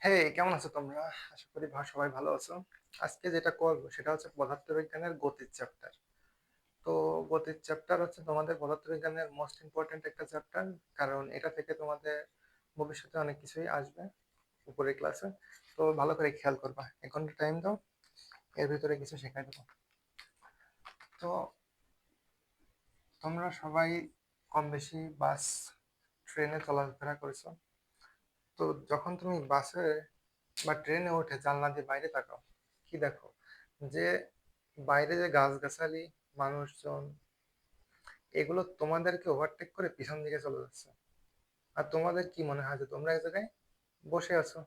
হে, কেমন আছো তোমরা? আশা করি সবাই ভালো আছো। আজকে যেটা করবো সেটা হচ্ছে পদার্থবিজ্ঞানের গতির চ্যাপ্টার। তো গতির চ্যাপ্টার হচ্ছে তোমাদের পদার্থবিজ্ঞানের মোস্ট ইম্পর্ট্যান্ট একটা চ্যাপ্টার, কারণ এটা থেকে তোমাদের ভবিষ্যতে অনেক কিছুই আসবে উপরের ক্লাসে। তো ভালো করে খেয়াল করবা, 1 ঘন্টা টাইম দাও, এর ভিতরে কিছু শেখাই দেবো। তো তোমরা সবাই কম বেশি বাস, ট্রেনে চলাফেরা করেছো। তো যখন তুমি বাসে বা ট্রেনে উঠে জানলা দিয়ে বাইরে তাকাও, কি দেখো? যে বাইরে যে গাছগাছালি, মানুষজন, এগুলো তোমাদেরকে ওভারটেক করে পিছন দিকে চলে যাচ্ছে। আর তোমাদের কি মনে হয় যে তোমরা এক জায়গায় বসে আছো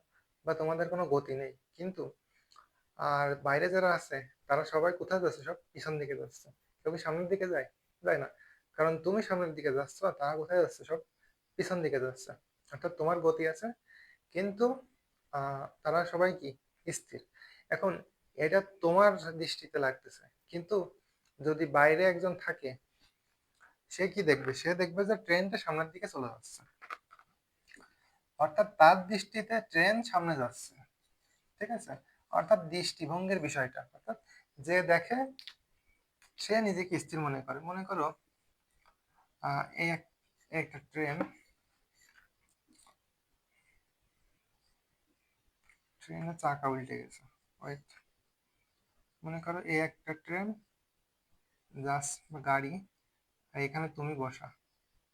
বা তোমাদের কোনো গতি নেই, কিন্তু আর বাইরে যারা আছে তারা সবাই কোথায় যাচ্ছে? সব পিছন দিকে যাচ্ছে। কেউ কি সামনের দিকে যায়? যায় না। কারণ তুমি সামনের দিকে যাচ্ছ আর তারা কোথায় যাচ্ছে? সব পিছন দিকে যাচ্ছে। অর্থাৎ তোমার গতি আছে, কিন্তু তারা সবাই কি স্থির। এখন এটা তোমার দৃষ্টিতে লাগতেছে, কিন্তু যদি বাইরে একজন থাকে, সে কি দেখবে? সে দেখবে যে ট্রেনটা সামনের দিকে চলে যাচ্ছে। অর্থাৎ তার দৃষ্টিতে ট্রেন সামনে যাচ্ছে। ঠিক আছে? অর্থাৎ দৃষ্টিভঙ্গির বিষয়টা, অর্থাৎ যে দেখে সে নিজেকে স্থির মনে করে। মনে করো এই একটা ট্রেন, ট্রেনের চাকা উল্টে গেছে। ওয়েট, মনে করো এই একটা ট্রেন জাস্ট গাড়ি, আর এখানে তুমি বসা,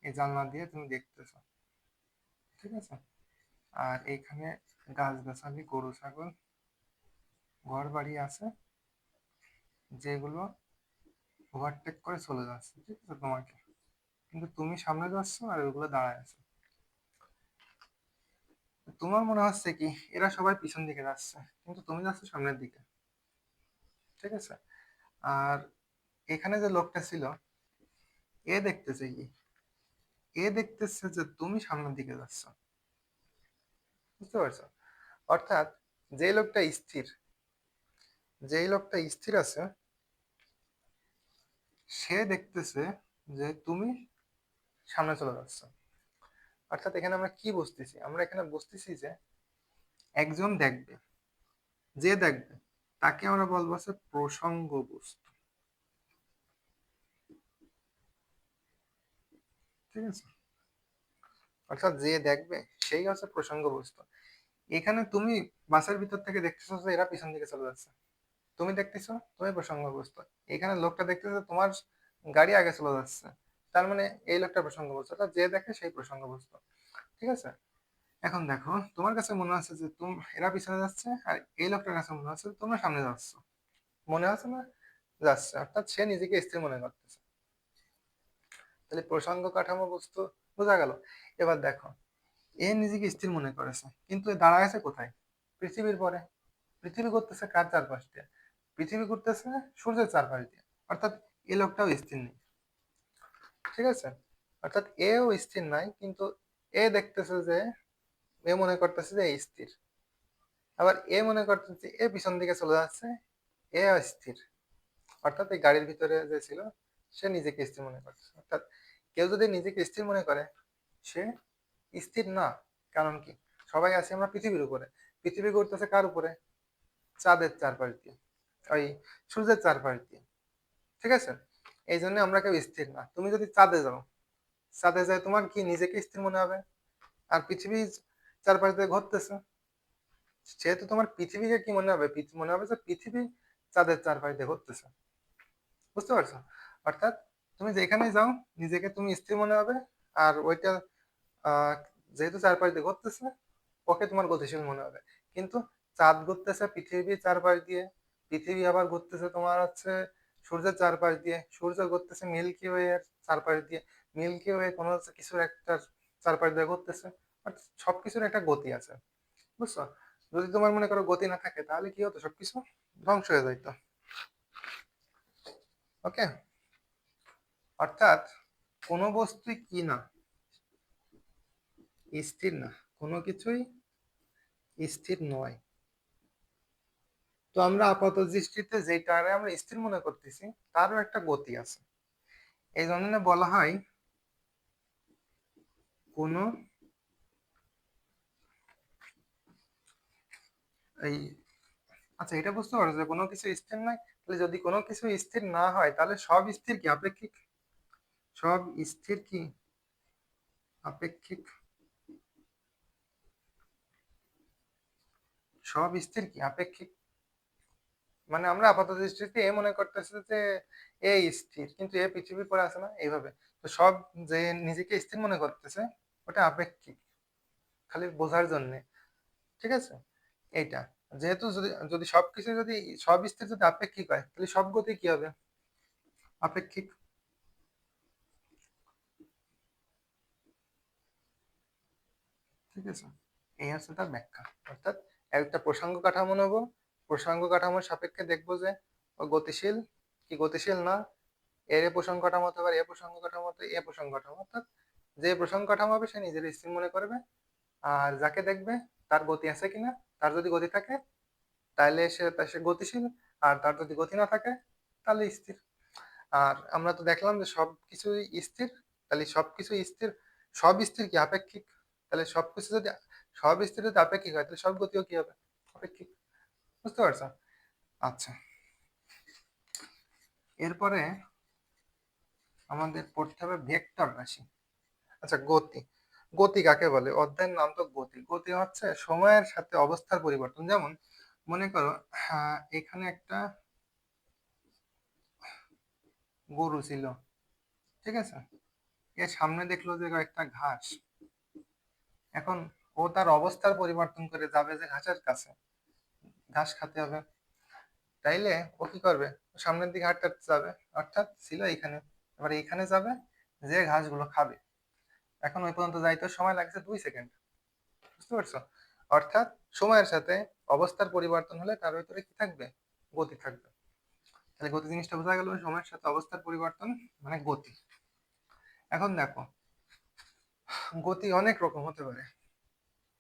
এই জানলা দিয়ে তুমি দেখতেছো। ঠিক আছে? আর এইখানে গাছগাছালি, গরু ছাগল, ঘর বাড়ি আছে, যেগুলো ওভারটেক করে চলে যাচ্ছে। ঠিক আছে তোমাকে, কিন্তু তুমি সামনে যাচ্ছ আর ওগুলো দাঁড়ায় আছে। তোমার মনে হচ্ছে কি এরা সবাই পিছন দিকে যাচ্ছে, কিন্তু তুমি যাচ্ছ সামনের দিকে। ঠিক আছে? আর এখানে যে লোকটা ছিল, এ দেখতেছে কি? এ দেখতেছে যে তুমি সামনের দিকে যাচ্ছ। বুঝতে পারছো? অর্থাৎ যে লোকটা স্থির, যেই লোকটা স্থির আছে, সে দেখতেছে যে তুমি সামনে চলে যাচ্ছ। অর্থাৎ এখানে আমরা কি বুঝতেছি? আমরা এখানে বুঝতেছি যে একজন দেখবে, যে দেখবে তাকে আমরা বলবো হচ্ছে প্রসঙ্গ বস্তু। ঠিক আছে? অর্থাৎ যে দেখবে সেই হচ্ছে প্রসঙ্গ বস্তু। এখানে তুমি বাসের ভিতর থেকে দেখতেছো যে এরা পিছন দিকে চলে যাচ্ছে, তুমি দেখতেছো তুমি প্রসঙ্গ বস্তু। এখানে লোকটা দেখতেছে তোমার গাড়ি আগে চলে যাচ্ছে, তার মানে এই লোকটা প্রসঙ্গ বস্তু, অর্থাৎ যে দেখে সেই প্রসঙ্গ বস্তু। ঠিক আছে? এখন দেখো, তোমার কাছে মনে হচ্ছে যে এরা পিছনে যাচ্ছে, আর এই লোকটার কাছে মনে হচ্ছে যে তোমরা সামনে যাচ্ছ। মনে হচ্ছে না? যাচ্ছে, অর্থাৎ সে নিজেকে স্থির মনে করতেছে। তাহলে প্রসঙ্গ কাঠামো বস্তু বোঝা গেল। এবার দেখো, এ নিজেকে স্থির মনে করেছে, কিন্তু এ দাঁড়ায় আছে কোথায়? পৃথিবীর পরে। পৃথিবী ঘুরতেছে কার চারপাশ দিয়ে? পৃথিবী ঘুরতেছে সূর্যের চারপাশ দিয়ে। অর্থাৎ এই লোকটাও স্থির নেই। ঠিক আছে? অর্থাৎ এও স্থির নাই, কিন্তু এ দেখতেছে যে, এ মনে করতেছে যে এ স্থির। আবার এ মনে করতেছে এ পিছন দিকে চলে যাচ্ছে, এ অস্থির। অর্থাৎ এই গাড়ির ভিতরে যে ছিল, সে নিজেকে স্থির মনে করছে। অর্থাৎ কেউ যদি নিজেকে স্থির মনে করে, সে স্থির না। কারণ কি? সবাই আছি আমরা পৃথিবীর উপরে। পৃথিবী ঘুরতেছে কার উপরে? চাঁদের চারপাশ দিয়ে, ওই সূর্যের চারপাশ দিয়ে। ঠিক আছে? এই জন্য আমরা কেউ স্থির না। তুমি যদি চাঁদে যাও, চাঁদে যায় তোমার কি নিজেকে স্থির মনে হবে? আর পৃথিবী চারপাশ দিয়ে ঘুরতেছে, সেহেতু তোমার পৃথিবীকে কি মনে হবে? মনে হবে যে পৃথিবী চাঁদের চারপাশ দিয়ে ঘুরতেছে। বুঝতে পারছো? অর্থাৎ তুমি যেখানে যাও নিজেকে তুমি স্থির মনে হবে, আর ওইটা আহ যেহেতু চারপাশ দিয়ে ঘুরতেছে, ওকে তোমার গতিশীল মনে হবে। কিন্তু চাঁদ ঘুরতেছে পৃথিবীর চারপাশ দিয়ে, পৃথিবী আবার ঘুরতেছে তোমার হচ্ছে সূর্যের চারপাশ দিয়ে, সূর্য ঘুরতেছে মিল্কি ওয়ে এর চারপাশ দিয়ে, মিল্কি ওয়ে কোনো হচ্ছে কিছুর একটা চারপাশ দিয়ে ঘুরতেছে। অর্থাৎ সবকিছুর একটা গতি আছে। বুঝছো? যদি তোমার মনে করো গতি না থাকে, তাহলে কি হতো? সবকিছু ধ্বংস হয়ে যাইতো। ওকে? অর্থাৎ কোনো বস্তুই কি না, স্থির না। কোনো কিছুই স্থির নয়। তো আমরা আপাত দৃষ্টিতে যেটারে আমরা স্থির মনে করতেছি, তারও একটা গতি আছে। এই জন্য বলা হয় কোনো এই আচ্ছা, এটা বুঝতে পারছো যে কোনো কিছু স্থির নয়, তাহলে যদি কোনো কিছু স্থির না হয় তাহলে সব স্থির কি আপেক্ষিক? সব স্থির কি আপেক্ষিক? সব স্থির কি আপেক্ষিক? মানে আমরা আপাতত দৃষ্টিতে এ মনে করতেছি যে এ স্থির, কিন্তু এ পৃথিবীর পরে আছে না এইভাবে। তো সব যে নিজেকে স্থির মনে করতেছে ওটা আপেক্ষিক, খালি বোঝার জন্য, ঠিক আছে? এইটা যেহেতু যদি যদি সবকিছু যদি সব স্থির যদি আপেক্ষিক হয় তাহলে সব গতি কি হবে? আপেক্ষিক। ঠিক আছে, এই হচ্ছে তার ব্যাখ্যা। অর্থাৎ একটা প্রসঙ্গ কাঠামো নেবো, প্রসঙ্গ কাঠামোর সাপেক্ষে দেখবো যে ও গতিশীল কি গতিশীল না, এর এ প্রসঙ্গ কাঠামো হতে পারে, এ প্রসঙ্গ কাঠামো হতে এ প্রসঙ্গ কাঠামো, অর্থাৎ যে প্রসঙ্গ কাঠামো হবে সে নিজের স্থির মনে করবে। আর যাকে দেখবে তার গতি আছে কিনা, তার যদি গতি থাকে তাহলে সে গতিশীল, আর তার যদি গতি না থাকে তাহলে স্থির। আর আমরা তো দেখলাম যে সবকিছুই স্থির, তাহলে সবকিছু স্থির, সব স্থির কি আপেক্ষিক? তাহলে সবকিছু যদি সব স্থির যদি আপেক্ষিক হয় তাহলে সব গতিও কি হবে? আপেক্ষিক। বুঝতে পারছো? আচ্ছা, এরপরে আমাদের পড়তে হবে ভেক্টর রাশি। আচ্ছা, গতি। গতি কাকে বলে? অধ্যায়ের নাম তো গতি। গতি হচ্ছে সময়ের সাথে অবস্থার পরিবর্তন। যেমন মনে করো এখানে একটা গরু ছিল, ঠিক আছে? এর সামনে দেখলো যে একটা ঘাস। এখন ও তার অবস্থার পরিবর্তন করে যাবে যে ঘাসের কাছে, ঘাস খেতে হবে। তাইলে ও কি করবে? ও সামনের দিকে হাঁটতে হাঁটতে যাবে, অর্থাৎ ছিল এইখানে, এবার এইখানে যাবে, যে ঘাসগুলো খাবে। এখন ওই পর্যন্ত যাইতে ওর সময় লাগছে 2 সেকেন্ড। বুঝতে পারছো? অর্থাৎ সময়ের সাথে অবস্থার পরিবর্তন হলে তার ভিতরে কি থাকবে? গতি থাকবে। তাহলে গতি জিনিসটা বোঝা গেল, সময়ের সাথে অবস্থার পরিবর্তন মানে গতি। এখন দেখো, গতি অনেক রকম হতে পারে,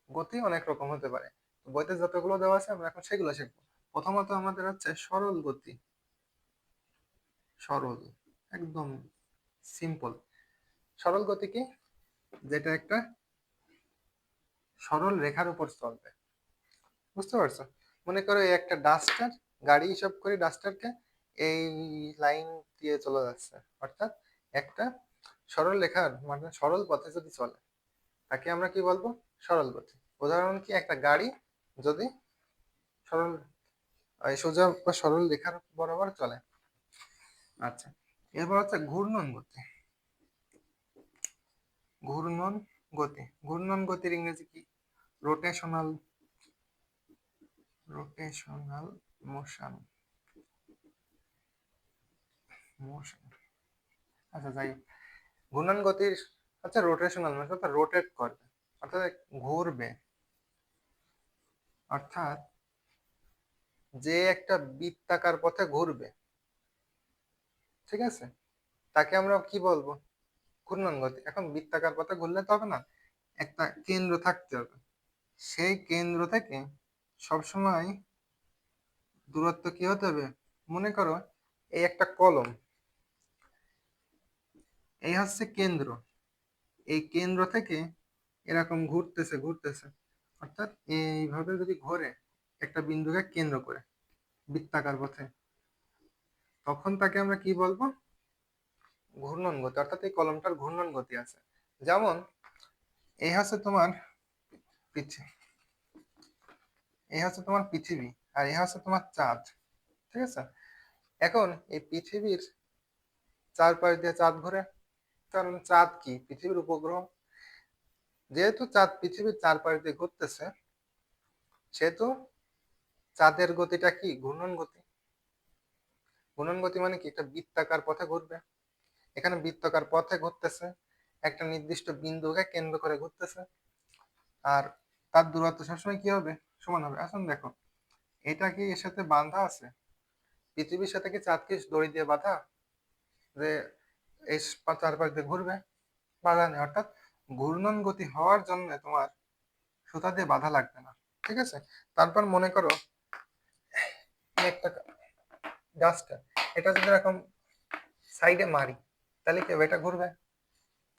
গতি অনেক রকম হতে পারে। বইতে যতগুলো দেওয়া আছে আমরা এখন সেগুলো শিখবো। প্রথমত আমাদের হচ্ছে সরল গতি। সরল, একদম সিম্পল। সরল গতি কি? যেটা একটা সরল রেখার উপর চলবে। বুঝতে পারছো? মনে করো এই একটা ডাস্টার, গাড়ি হিসাব করে ডাস্টারকে এই লাইন দিয়ে চলে যাচ্ছে, অর্থাৎ একটা সরল রেখার মানে সরল পথে যদি চলে তাকে আমরা কি বলবো? সরল গতি। উদাহরণ কি? একটা গাড়ি যদি সরল সোজা বা সরল রেখার বরাবর চলে। আচ্ছা, এরপর হচ্ছে ঘূর্ণন গতি। ঘূর্ণন গতি, ঘূর্ণন গতির ইংরেজি কি? Rotational, rotational motion, motion. আচ্ছা, যাই হোক, ঘূর্ণন গতির আচ্ছা রোটেশনাল মানে অর্থাৎ রোটেট করবে, অর্থাৎ ঘুরবে। অর্থাৎ যে একটা বৃত্তাকার পথে ঘুরবে, ঠিক আছে, তাকে আমরা কি বলবো? ঘূর্ণন গতি। এখন বৃত্তাকার পথে ঘুরলে তো হবে না, একটা কেন্দ্র থাকতে হবে। সেই কেন্দ্র থেকে সবসময় দূরত্ব কি হতে হবে? মনে করো এই একটা কলম, এই হচ্ছে কেন্দ্র, এই কেন্দ্র থেকে এরকম ঘুরতেছে ঘুরতেছে, অর্থাৎ এইভাবে যদি ঘোরে একটা বিন্দুকে কেন্দ্র করে বৃত্তাকার পথে, তখন তাকে আমরা কি বলবো? ঘূর্ণন গতি। অর্থাৎ এই কলমটার ঘূর্ণন গতি আছে। যেমন এই হচ্ছে তোমার পৃথিবী, এই হচ্ছে তোমার পৃথিবী, আর এই হচ্ছে তোমার চাঁদ, ঠিক আছে? এখন এই পৃথিবীর চারপাশ দিয়ে চাঁদ ঘোরে, কারণ চাঁদ কি? পৃথিবীর উপগ্রহ। যেহেতু চাঁদ পৃথিবীর চারপাশ দিয়ে ঘুরতেছে, সেহেতু চাঁদের গতিটা কি? ঘূর্ণন গতি। ঘূর্ণন গতি মানে কি? একটা বৃত্তাকার পথে ঘুরবে। এখানে বৃত্তাকার পথে ঘুরতেছে, একটা নির্দিষ্ট বিন্দুকে কেন্দ্র করে ঘুরতেছে, আর তার দূরত্ব সবসময় কি হবে? সমান হবে। এখন দেখো, এটা কি এর সাথে বাঁধা আছে? পৃথিবীর সাথে কি চাঁদ কি দড়ি দিয়ে বাঁধা, যে এই চারপাশ দিয়ে ঘুরবে? বাধা নেই। অর্থাৎ ঘূর্ণন গতি হওয়ার জন্য তোমার সুতা দিয়ে বাধা লাগবে না, ঠিক আছে? তারপর মনে করো এই একটা গাছটা, এটা যদি এরকম সাইডে মারি তাহলে কি হবে? এটা ঘুরবে,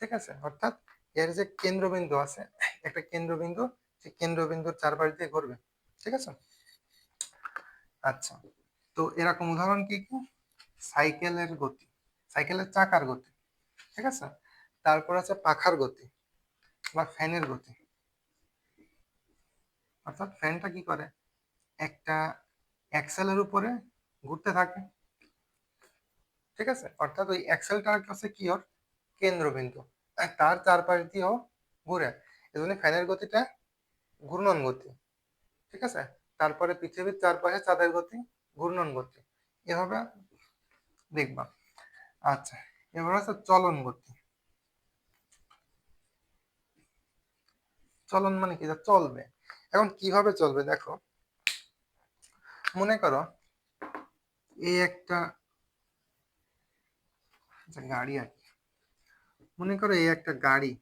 ঠিক আছে? অর্থাৎ এর যে কেন্দ্রবিন্দু আছে, একটা কেন্দ্রবিন্দু, সেই কেন্দ্রবিন্দুর চারপাশ দিয়ে ঘুরবে, ঠিক আছে? আচ্ছা, তো এরকম উদাহরণ কি কি? সাইকেলের গতি, সাইকেলের চাকার গতি, ঠিক আছে? তারপর আছে পাখার গতি বা ফ্যানের গতি। অর্থাৎ ফ্যানটা কি করে, একটা অ্যাক্সেলের উপরে ঘুরতে থাকে, ঠিক আছে? অর্থাৎ ওই অ্যাক্সেলটার কাছে কি ওর কেন্দ্রবিন্দু, আর তার চারপাশ দিয়েও ঘুরে, এজন্য ফ্যানের গতিটা ঘূর্ণন গতি, ঠিক আছে? তারপরে পৃথিবীর চারপাশে চাঁদের গতি ঘূর্ণন গতি, এভাবে দেখবা। আচ্ছা, এবার হচ্ছে চলন গতি। চলন মানে কি, যা চলবে। এখন কিভাবে চলবে দেখো, মনে করো এই একটা গাড়ি আর কি। মনে করো এই একটা গাড়ি,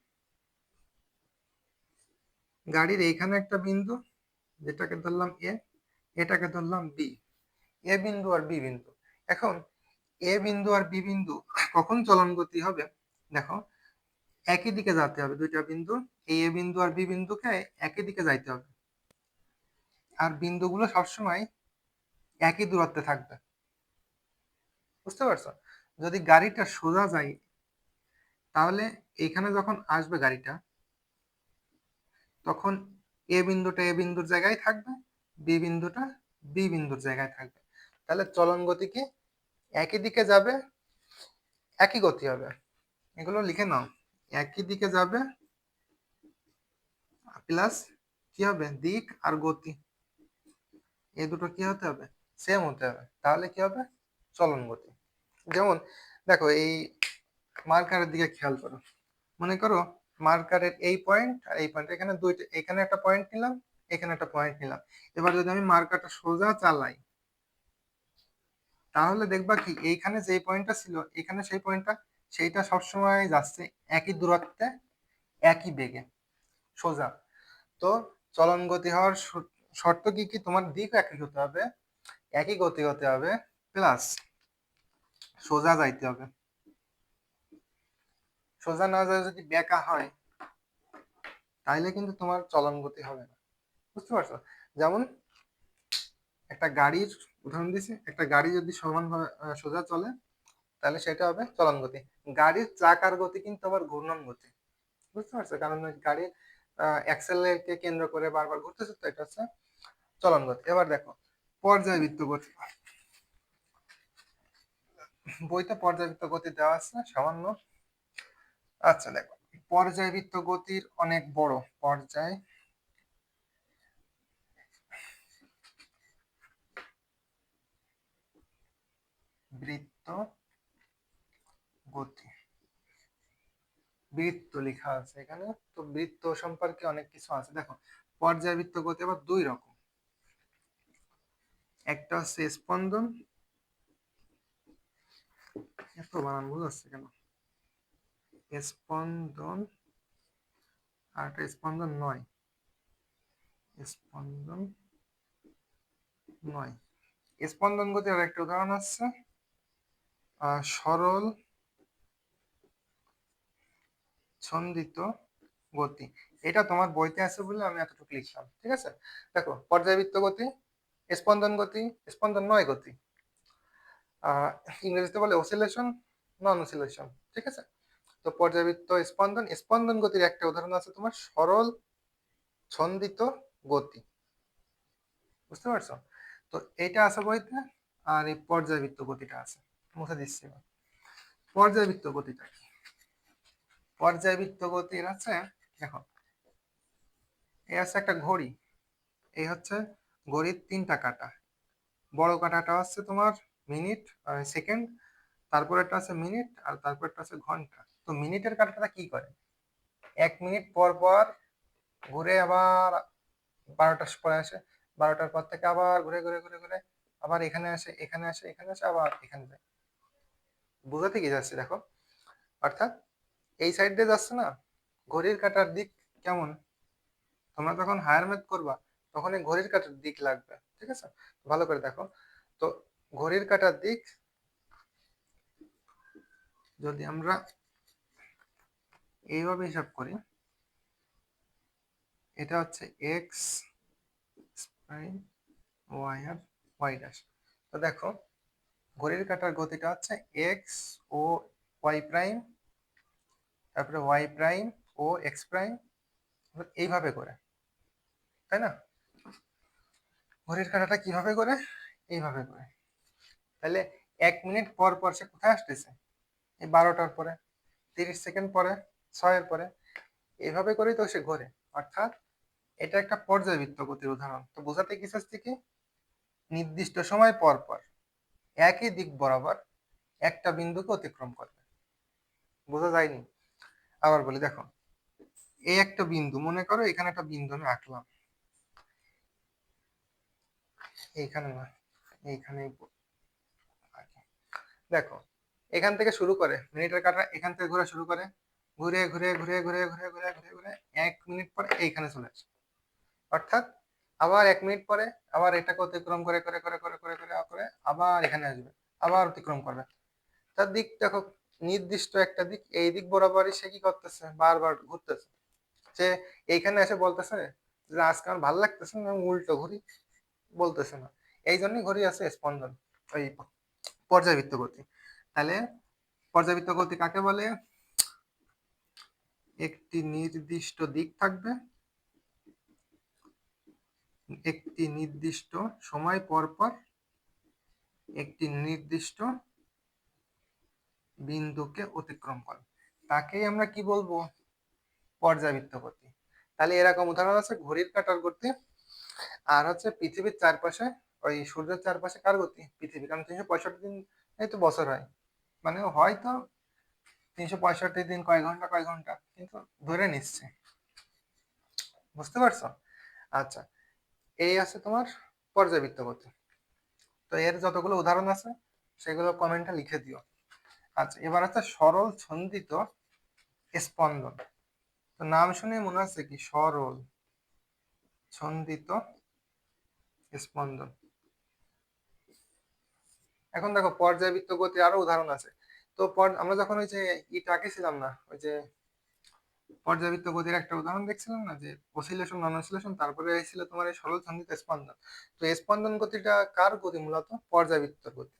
গাড়ির এইখানে একটা বিন্দু যেটাকে ধরলাম এ, এটাকে ধরলাম বি, এ বিন্দু আর বি বিন্দু। এখন এ বিন্দু আর বি বিন্দু কখন চলন গতি হবে দেখো, একই দিকে যেতে হবে দুইটা বিন্দু, এই এ বিন্দু আর বি বিন্দুকে একই দিকে যাইতে হবে, আর বিন্দুগুলো সবসময় একই দূরত্বে থাকবে, বুঝতে পারছো? যদি গাড়িটা সোজা যায়, তাহলে এইখানে যখন আসবে গাড়িটা, তখন এ বিন্দুটা এ বিন্দুর জায়গায় থাকবে, বি বিন্দুটা বি বিন্দুর জায়গায় থাকবে। তাহলে চলন গতি কি, একই দিকে যাবে, একই গতি হবে। এগুলো লিখে নাও, একই দিকে যাবে প্লাস কি হবে, দিক আর গতি, এই দুটো কি হতে হবে, সেম হতে হবে, তাহলে কি হবে, চলন গতি। যেমন দেখো এই মার্কারের দিকে খেয়াল করো, মনে করো মার্কারের এই পয়েন্ট আর এই পয়েন্ট, এখানে দুইটা, এখানে একটা পয়েন্ট নিলাম, এখানে একটা পয়েন্ট নিলাম। এবার যদি আমি মার্কারটা সোজা চালাই, তাহলে দেখবা কি এইখানে যে পয়েন্টটা ছিল, এখানে সেই পয়েন্টটা, সেইটা সবসময় যাচ্ছে একই দূরত্বে, একই বেগে, সোজা। তো চলন গতি হওয়ার শর্ত কি কি, তোমার দিক একই হতে হবে, একই গতি হতে হবে, প্লাস সোজা যাইতে হবে। সোজা না যায় যদি বেঁকা হয়, তাইলে কিন্তু তোমার চলন গতি হবে না, বুঝতে পারছো? যেমন একটা গাড়ির উদাহরণ দিছি, একটা গাড়ি যদি সমানভাবে সোজা চলে, তাহলে সেটা হবে চলন গতি। গাড়ির চাকার গতি কিন্তু আবার ঘূর্ণন গতি, বুঝতে পারছো? কারণ ওই গাড়ির কে কেন্দ্র করে বারবার ঘুরতেছে, তো এটা হচ্ছে চলন গতি। এবার দেখো পর্যায়বৃত্ত গতি, বইতে পর্যায়বৃত্ত গতি দেওয়া আছে সামান্য। আচ্ছা দেখো, পর্যায়বৃত্ত গতির অনেক বড়, পর্যায়বৃত্ত গতি, বৃত্ত লেখা আছে এখানে, তো বৃত্ত সম্পর্কে অনেক কিছু আছে। দেখো পর্যায়বৃত্ত গতি আবার দুই রকম, একটা হচ্ছে স্পন্দন, এত বানান বুঝাচ্ছে কেন, স্পন্দন, আর একটা স্পন্দন নয়, স্পন্দন নয়। স্পন্দন গতির আর একটা উদাহরণ আছে সরল ছন্দিত গতি। এটা তোমার বইতে আছে বলে আমি এতটুকু লিখলাম, ঠিক আছে? দেখো পর্যায়বৃত্ত গতি, স্পন্দন গতি, স্পন্দন নয় গতি, আহ ইংরেজিতে বলে অসিলেশন, নন অসিলেশন, ঠিক আছে? তো পর্যায়বৃত্ত স্পন্দন, স্পন্দন গতির একটা উদাহরণ আছে তোমার সরল ছন্দিত গতি, বুঝতে পারছো? তো এইটা আছে বইতে, আর এই পর্যায়বৃত্ত গতিটা আছে, মুছে দিচ্ছি এবার। পর্যায়বৃত্ত গতিটা কি, পর্যায়বৃত্ত গতির আছে, দেখো এই আছে একটা ঘড়ি, এই হচ্ছে ঘড়ির তিনটা কাঁটা, বড় কাঁটাটা হচ্ছে তোমার মিনিট সেকেন্ড, তারপর একটা আছে মিনিট, আর তারপর একটা আছে ঘন্টা। তো মিনিটের কাঁটাটা কি করে, 1 মিনিট পর পর ঘুরে আবার 12টার পরে আসে, 12টার পর থেকে আবার ঘুরে ঘুরে ঘুরে ঘুরে আবার এখানে আসে, এখানে আসে, এখানে আসে, আবার এখানে যায়। বুঝাতে কি যাচ্ছে দেখো, অর্থাৎ এই সাইড দিয়ে যাচ্ছে না, ঘড়ির কাঁটার দিক কেমন, তোমরা যখন হায়ার ম্যাথ করবা তখন এই ঘড়ির কাঁটার দিক লাগবে, ঠিক আছে? ভালো করে দেখো, তো ঘড়ির কাঁটার দিক যদি আমরা এইভাবে হিসাব করি, এটা হচ্ছে এক্স প্রাইম ওয়াই আর ওয়াই ড্যাশ। তো দেখো ঘড়ির কাঁটার গতিটা হচ্ছে এক্স ও ওয়াই প্রাইম, তারপরে ওয়াই প্রাইম ও এক্স প্রাইম, এইভাবে করে, তাই না? ঘড়ির কাঁটাটা কিভাবে করে? এইভাবে করে। তাহলে 1 মিনিট পর পর সে কোথায় আসতেছে? এই 12টার পরে, 30 সেকেন্ড পরে, 6-এর পরে, এইভাবে করেই তো সে ঘোরে। অর্থাৎ এটা একটা পর্যায়বৃত্ত গতির উদাহরণ। তো বোঝাতে কি চাচ্ছি কি, নির্দিষ্ট সময় পর পর একই দিক বরাবর একটা বিন্দুকে অতিক্রম করবে। বোঝা যায়নি? আবার বলি, দেখো এই একটা বিন্দু, মনে করো এখানে একটা বিন্দু আমি আঁকলাম, এইখানে না, এইখানে। দেখো এখান থেকে শুরু করে মিনিটের কাঁটা, এখান থেকে ঘোরা শুরু করে, ঘুরে ঘুরে ঘুরে ঘুরে ঘুরে ঘুরে ঘুরে ঘুরে 1 মিনিট পরে এইখানে চলে আসে। অর্থাৎ আবার 1 মিনিট পরে আবার এটাকে অতিক্রম করে করে করে করে করে করে করে আবার এখানে আসবে, আবার অতিক্রম করবে। তার দিক দেখো, নির্দিষ্ট একটা দিক, এই দিক বরাবরই সে কি করতেছে, বারবার ঘুরতেছে। সে এইখানে এসে বলতেছে যে আজকে আমার ভালো লাগতেছে না, আমি উল্টো ঘুরি, বলতেছে না। এই জন্যই ঘড়ি আছে স্পন্দন, ওই পর্যাবৃত্ত গতি। তাহলে পর্যাবৃত্ত গতি কাকে বলে? একটি নির্দিষ্ট দিক থাকবে, একটি নির্দিষ্ট সময় পর পর একটি নির্দিষ্ট বিন্দুকে অতিক্রম করে, তাকেই আমরা কি বলবো? পর্যাবৃত্ত গতি। তাহলে এরকম উদাহরণ আছে ঘড়ির কাঁটার গতি, আর হচ্ছে পৃথিবীর চারপাশে, ওই সূর্যের চারপাশে কার গতি? পৃথিবী। কারণ 365 দিন এই তো বছর হয়, মানে হয়তো 365 দিন কয় ঘন্টা কয় ঘন্টা, কিন্তু ধরে নিচ্ছে। বুঝতে পারছো? আচ্ছা, এই আছে তোমার পর্যাবৃত্ত গতি। তো এর যতগুলো উদাহরণ আছে সেগুলো কমেন্টে লিখে দিও। আচ্ছা, এবার আছে সরল ছন্দিত স্পন্দন। তো নাম শুনে মনে হচ্ছে কি, সরল ছন্দিত স্পন্দন। এখন দেখো পর্যায়বৃত্ত গতি আরো উদাহরণ আছে। তো আমরা যখন ওই যে ইটা আঁকেছিলাম না, ওই যে পর্যাবৃত্ত গতির একটা উদাহরণ দেখছিলাম না, যে অসিলেশন নন অসিলেশন, তারপরে এসেছিল তোমার এই সরল ছন্দিত স্পন্দন। তো স্পন্দন গতিটা কার গতি? মূলত পর্যাবৃত্ত গতি।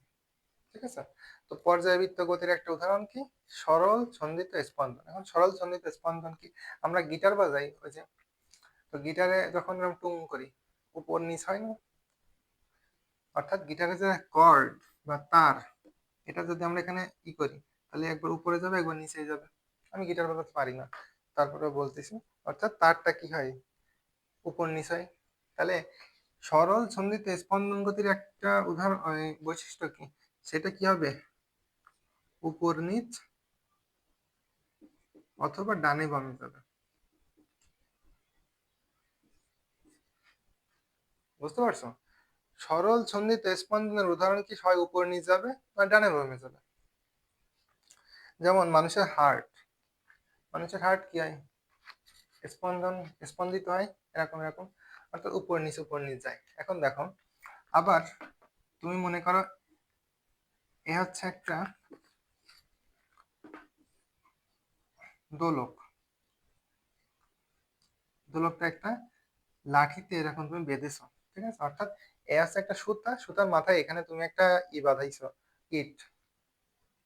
ঠিক আছে? তো পর্যায়বৃত্ত গতির একটা উদাহরণ কি? সরল ছন্দিত স্পন্দন। এখন সরল ছন্দিত স্পন্দন কি? আমরা গিটার বাজাই, ওই যে, তো গিটারে যখন আমরা টুং করি, উপর নিচ হয় না? অর্থাৎ গিটারে যে কর্ড বা তার, এটা যদি আমরা এখানে ই করি, তাহলে একবার উপরে যাবে একবার নিচে যাবে। আমি গিটার বাজাতে পারি না, তারপরে বলতেছি। অর্থাৎ তারটা কি হয়? উপর নিচ হয়। তাহলে সরল ছন্দিত স্পন্দন গতির একটা উদাহরণ, বৈশিষ্ট্য কি? সেটা কি হবে? উপর নিচ অথবা ডানে বামে যাবে। বুঝতে পারছো? সরল ছন্দিত স্পন্দনের উদাহরণ কি? হয় উপর নিচ যাবে বা ডানে বামে যাবে। যেমন মানুষের হার্ট, মানুষের হার্ট কি হয়? স্পন্দন, স্পন্দিত হয় এরকম এরকম, অর্থাৎ উপর নিচ যায়। এখন দেখো, আবার তুমি মনে করো এ হচ্ছে একটা দোলক, দোলকটা একটা লাঠিতে এরকম তুমি বেঁধেছো। ঠিক আছে? অর্থাৎ এ হচ্ছে একটা সুতা, সুতার মাথায় এখানে তুমি একটা ই বাঁধাইছো, ইট,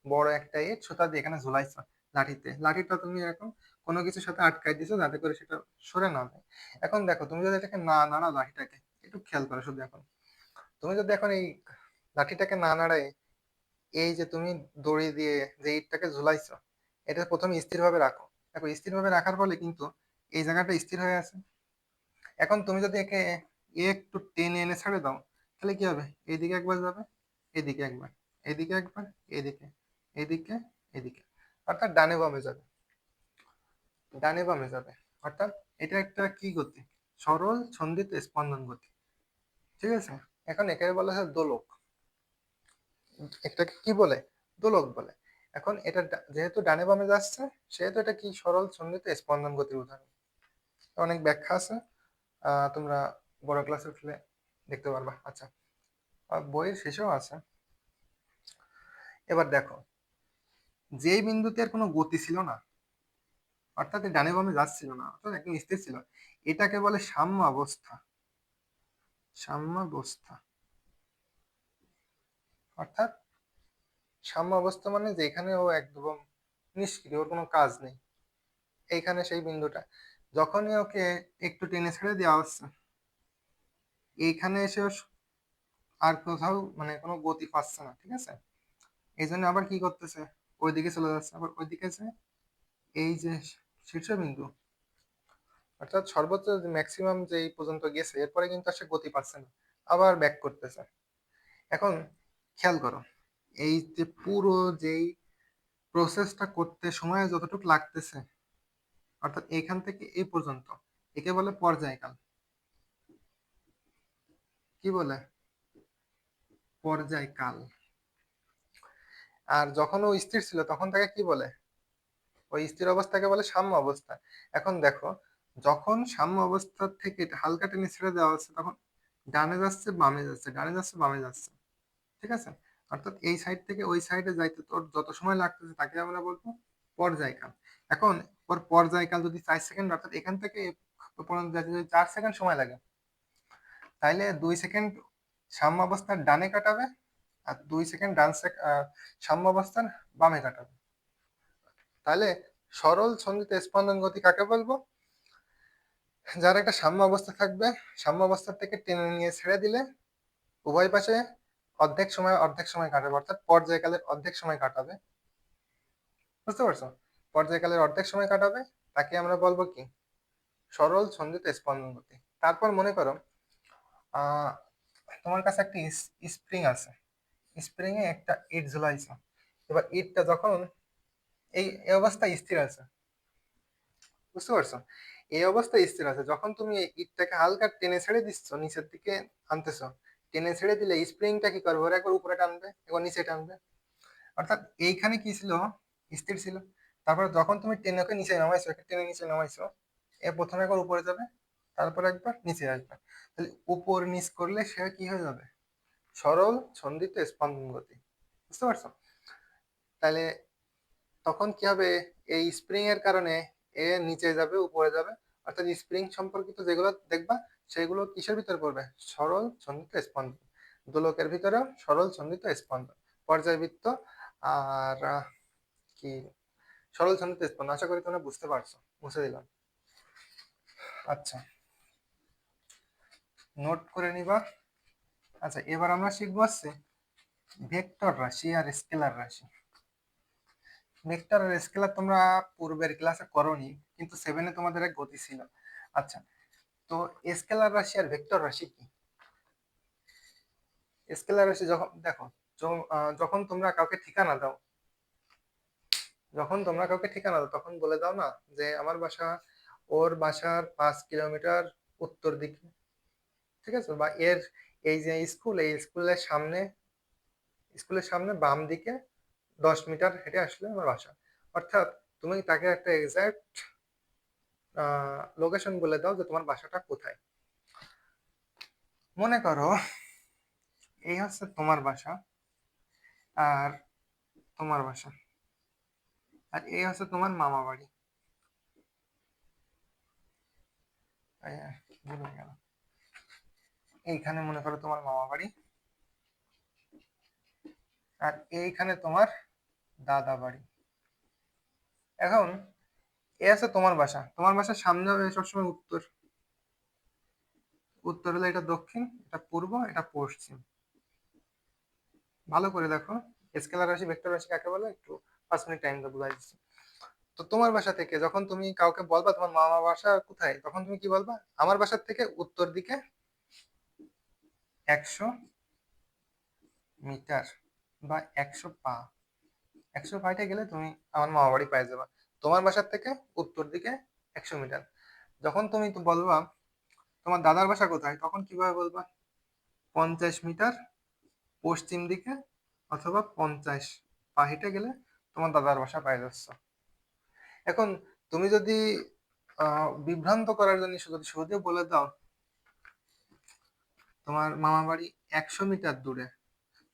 বড় একটা ইট সুতা দিয়ে এখানে ঝুলাইছো লাঠিতে। লাঠিটা তুমি এরকম কোনো কিছুর সাথে আটকাই দিছো যাতে করে সেটা সরে না যায়। এখন দেখো তুমি যদি এটাকে না নাড়াও, লাঠিটাকে একটু খেয়াল করো শুধু। এখন তুমি যদি এখন এই লাঠিটাকে না নাড়ায়, এই যে তুমি দড়ি দিয়ে যে ইটটাকে ঝুলাইছো, এটা প্রথমে স্থির ভাবে রাখো। দেখো স্থির ভাবে রাখার ফলে কিন্তু এই জায়গাটা স্থির হয়ে আছে। এখন তুমি যদি একে একটু টেনে এনে ছেড়ে দাও, তাহলে কি হবে? এইদিকে একবার যাবে, এদিকে একবার, এদিকে একবার, এদিকে, এদিকে, এদিকে, অর্থাৎ ডানে বামে যাবে, ডানে বামে যাবে। অর্থাৎ এটা একটা কি গতি? সরল ছন্দিত স্পন্দন গতি। ঠিক আছে? এখন একে বলা হয় দোলক। এটাকে কি বলে? দোলক বলে। এখন এটা যেহেতু ডানে বামে যাচ্ছে, সেহেতু এটা কি? সরল ছন্দিত স্পন্দন গতির উদাহরণ। অনেক ব্যাখ্যা আছে, তোমরা বড় ক্লাসে উঠলে দেখতে পারবা। আচ্ছা, বইয়ের শেষেও আছে। এবার দেখো, যেই বিন্দুতে আর কোনো গতি ছিল না, অর্থাৎ ডানে বামে যাচ্ছিল না, অর্থাৎ একদম স্থির ছিল, এটাকে বলে সাম্যাবস্থা। সাম্যাবস্থা। অর্থাৎ সাম্য অবস্থা মানে যেখানে ও একদম নিষ্ক্রিয়, ওর কোনো কাজ নেই, এইখানে সেই বিন্দুটা। যখনই ওকে একটু টেনে ছেড়ে দেওয়া হচ্ছে, এইখানে এসে ও আর কোথাও মানে কোনো গতি পাচ্ছে না, ঠিক আছে? এই জন্য আবার কি করতেছে, ওইদিকে চলে যাচ্ছে, আবার ওইদিকে যে এই যে শীর্ষবিন্দু, অর্থাৎ সর্বোচ্চ ম্যাক্সিমাম যে এই পর্যন্ত গেছে, এরপরে কিন্তু আর সে গতি পাচ্ছে না, আবার ব্যাক করতেছে। এখন খেয়াল করো, এই যে পুরো যেই প্রসেসটা করতে সময় যতটুকু লাগতেছে, অর্থাৎ এখান থেকে এই পর্যন্ত, একে বলে পর্যায়কাল। কি বলে? পর্যায়কাল। আর যখন ও স্থির ছিল তখন তাকে কি বলে? ওই স্থির অবস্থাকে বলে সাম্য অবস্থা। এখন দেখো, যখন সাম্য অবস্থা থেকে এটা হালকা টেনে ছেড়ে দেওয়া হচ্ছে, তখন ডানে যাচ্ছে বামে যাচ্ছে, ডানে যাচ্ছে বামে যাচ্ছে, ঠিক আছে? অর্থাৎ এই সাইড থেকে ওই সাইডে যাইতে তোর যত সময় লাগতেছে তাকে আমরা বলবো পর্যায়কাল। এখন ওর পর্যায়কাল যদি 4 সেকেন্ড, অর্থাৎ এখান থেকে এ পর্যন্ত যাইতে যদি 4 সেকেন্ড সময় লাগে, তাইলে 2 সেকেন্ড সাম্য অবস্থার ডানে কাটাবে, আর 2 সেকেন্ড সাম্য অবস্থার বামে কাটাবে। তাহলে সরল ছন্দিত স্পন্দন গতি কাকে বলবো? যার একটা সাম্য অবস্থা থাকবে, সাম্য অবস্থা থেকে টেনে নিয়ে ছেড়ে দিলে উভয় পাশে অর্ধেক সময় কাটাবে, অর্থাৎ পর্যায়কালের অর্ধেক সময় কাটাবে। বুঝতে পারছো? পর্যায়কালের অর্ধেক সময় কাটাবে, তাকে আমরা বলবো কি? সরল ছন্দিত স্পন্দন গতি। তারপর মনে করো, আহ তোমার কাছে একটা স্প্রিং আছে, স্প্রিং এ একটা ইট ঝুলাইছো। এবার ইটটা যখন এই অবস্থায় স্থির আছে, বুঝতে পারছো? এই অবস্থায় স্থির আছে, যখন তুমি এই ইটটাকে হালকা টেনে ছেড়ে দিচ্ছ, নিচের দিকে আনতেছো, টেনে ছেড়ে দিলে স্প্রিংটা কি করবে? ওরা একবার উপরে টানবে, একবার নিচে টানবে। অর্থাৎ এইখানে কি ছিল? স্থির ছিল। তারপর যখন তুমি টেনে ওকে নিচে নামাইছো, একে টেনে নিচে নামাইছো, এ প্রথমে একবার উপরে যাবে, তারপর একবার নিচে আসবে। তাহলে উপর নিচ করলে সে কি হয়ে যাবে? সরল ছন্দিত স্পন্দন গতি। বুঝতে পারছো? তাহলে তখন কি হবে? এই স্প্রিং এর কারণে এ নিচে যাবে উপরে যাবে, অর্থাৎ স্প্রিং সম্পর্কিত যেগুলো দেখবা সেগুলো কিসের ভিতরে পড়বে? সরল ছন্দিত স্পন্দন। দোলকের ভিতরে সরল ছন্দিত স্পন্দন, পর্যায়বৃত্ত, আর কি সরল ছন্দিত স্পন্দন। আশা করি তোমরা বুঝতে পারছো, মুছে দিলাম। আচ্ছা, নোট করে নিবা। আচ্ছা, এবার আমরা শিখবো হচ্ছে ভেক্টর রাশি আর স্কেলার রাশি। ভেক্টর আর স্কেলার তোমরা পূর্বের ক্লাসে করোনি, কিন্তু 7-এ তোমাদের এক গতি ছিল। আচ্ছা, তো স্কেলার রাশি আর ভেক্টর রাশি কি? স্কেলার রাশি যখন দেখো, যখন তোমরা কাউকে ঠিকানা দাও, তখন বলে দাও না যে আমার বাসা, ওর বাসার 5 কিলোমিটার উত্তর দিকে, ঠিক আছে? বা এর এই যে স্কুল, এই স্কুলের সামনে বাম দিকে 10 মিটার হেঁটে আসলে আমার বাসা। অর্থাৎ তুমি তাকে একটা এক্সাক্ট লোকেশন বলে দাও যে তোমার বাসাটা কোথায়। মনে করো এই হচ্ছে তোমার বাসা, আর তোমার বাসা, আর এই হচ্ছে তোমার মামা বাড়ি। ভুলে গেল, এইখানে মনে করো তোমার মামা বাড়ি, আর এইখানে তোমার দাদা বাড়ি। এখন এ আছে তোমার বাসা, তোমার বাসার সামনে হবে সবসময় উত্তর, উত্তর হলে এটা দক্ষিণ, এটা পূর্ব, এটা পশ্চিম। ভালো করে দেখো, স্কেলার রাশি ভেক্টর রাশি কাকে বলে একটু 5 মিনিট টাইম দেবো, বুঝাই দিচ্ছি। তো তোমার বাসা থেকে যখন তুমি কাউকে বলবা তোমার মামা বাসা কোথায়, তখন তুমি কি বলবা? আমার বাসার থেকে উত্তর দিকে 100 মিটার বা 100 পা, 100 পাইটে গেলে তুমি আমার মামা বাড়ি পেয়ে যাবা। তোমার বাসার থেকে উত্তর দিকে 100 মিটার। যখন তুমি তো বলবা তোমার দাদার বাসা কোথায়, তখন কিভাবে বলবা? 50 মিটার পশ্চিম দিকে, অথবা 50 পা হেঁটে গেলে তোমার দাদার বাসা পেয়ে যাচ্ছ। এখন তুমি যদি বিভ্রান্ত করার জন্য যদি শুরুতে বলে দাও তোমার মামা বাড়ি 100 মিটার দূরে,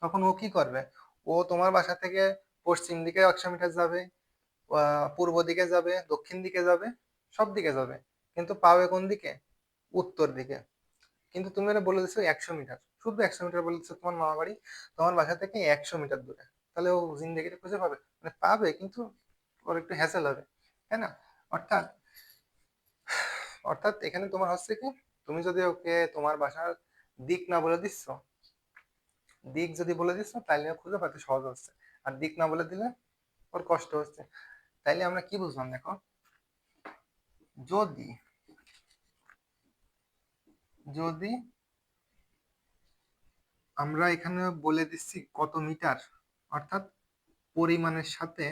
তখন ও কি করবে? ও তোমার বাসা থেকে পশ্চিম দিকে 100 মিটার যাবে, পূর্ব দিকে যাবে, দক্ষিণ দিকে যাবে, সব দিকে যাবে, কিন্তু পাবে কোন দিকে? উত্তর দিকে। কিন্তু তুমি এটা বলে দিচ্ছ 100 মিটার, শুধু 100 মিটার বলে দিচ্ছ তোমার মামা বাড়ি তোমার বাসা থেকে 100 মিটার দূরে। তাহলে ও জিন্দেগিটা খুঁজে পাবে? মানে পাবে, কিন্তু ওর একটু হ্যাসেল হবে, তাই না? অর্থাৎ অর্থাৎ এখানে তোমার হচ্ছে কি, তুমি যদি ওকে তোমার বাসার দিক না বলে দিচ্ছ, দিক যদি বলে দিচ্ছ তাহলে ও খুঁজে পাতে সহজ হচ্ছে। আর দিক না বলে দিলে ওর কষ্ট হচ্ছে। তাইলে আমরা কি বুঝলাম দেখো, যদি যদি আমরা এখানে বলে দিচ্ছি কত মিটার, অর্থাৎ পরিমাণের সাথে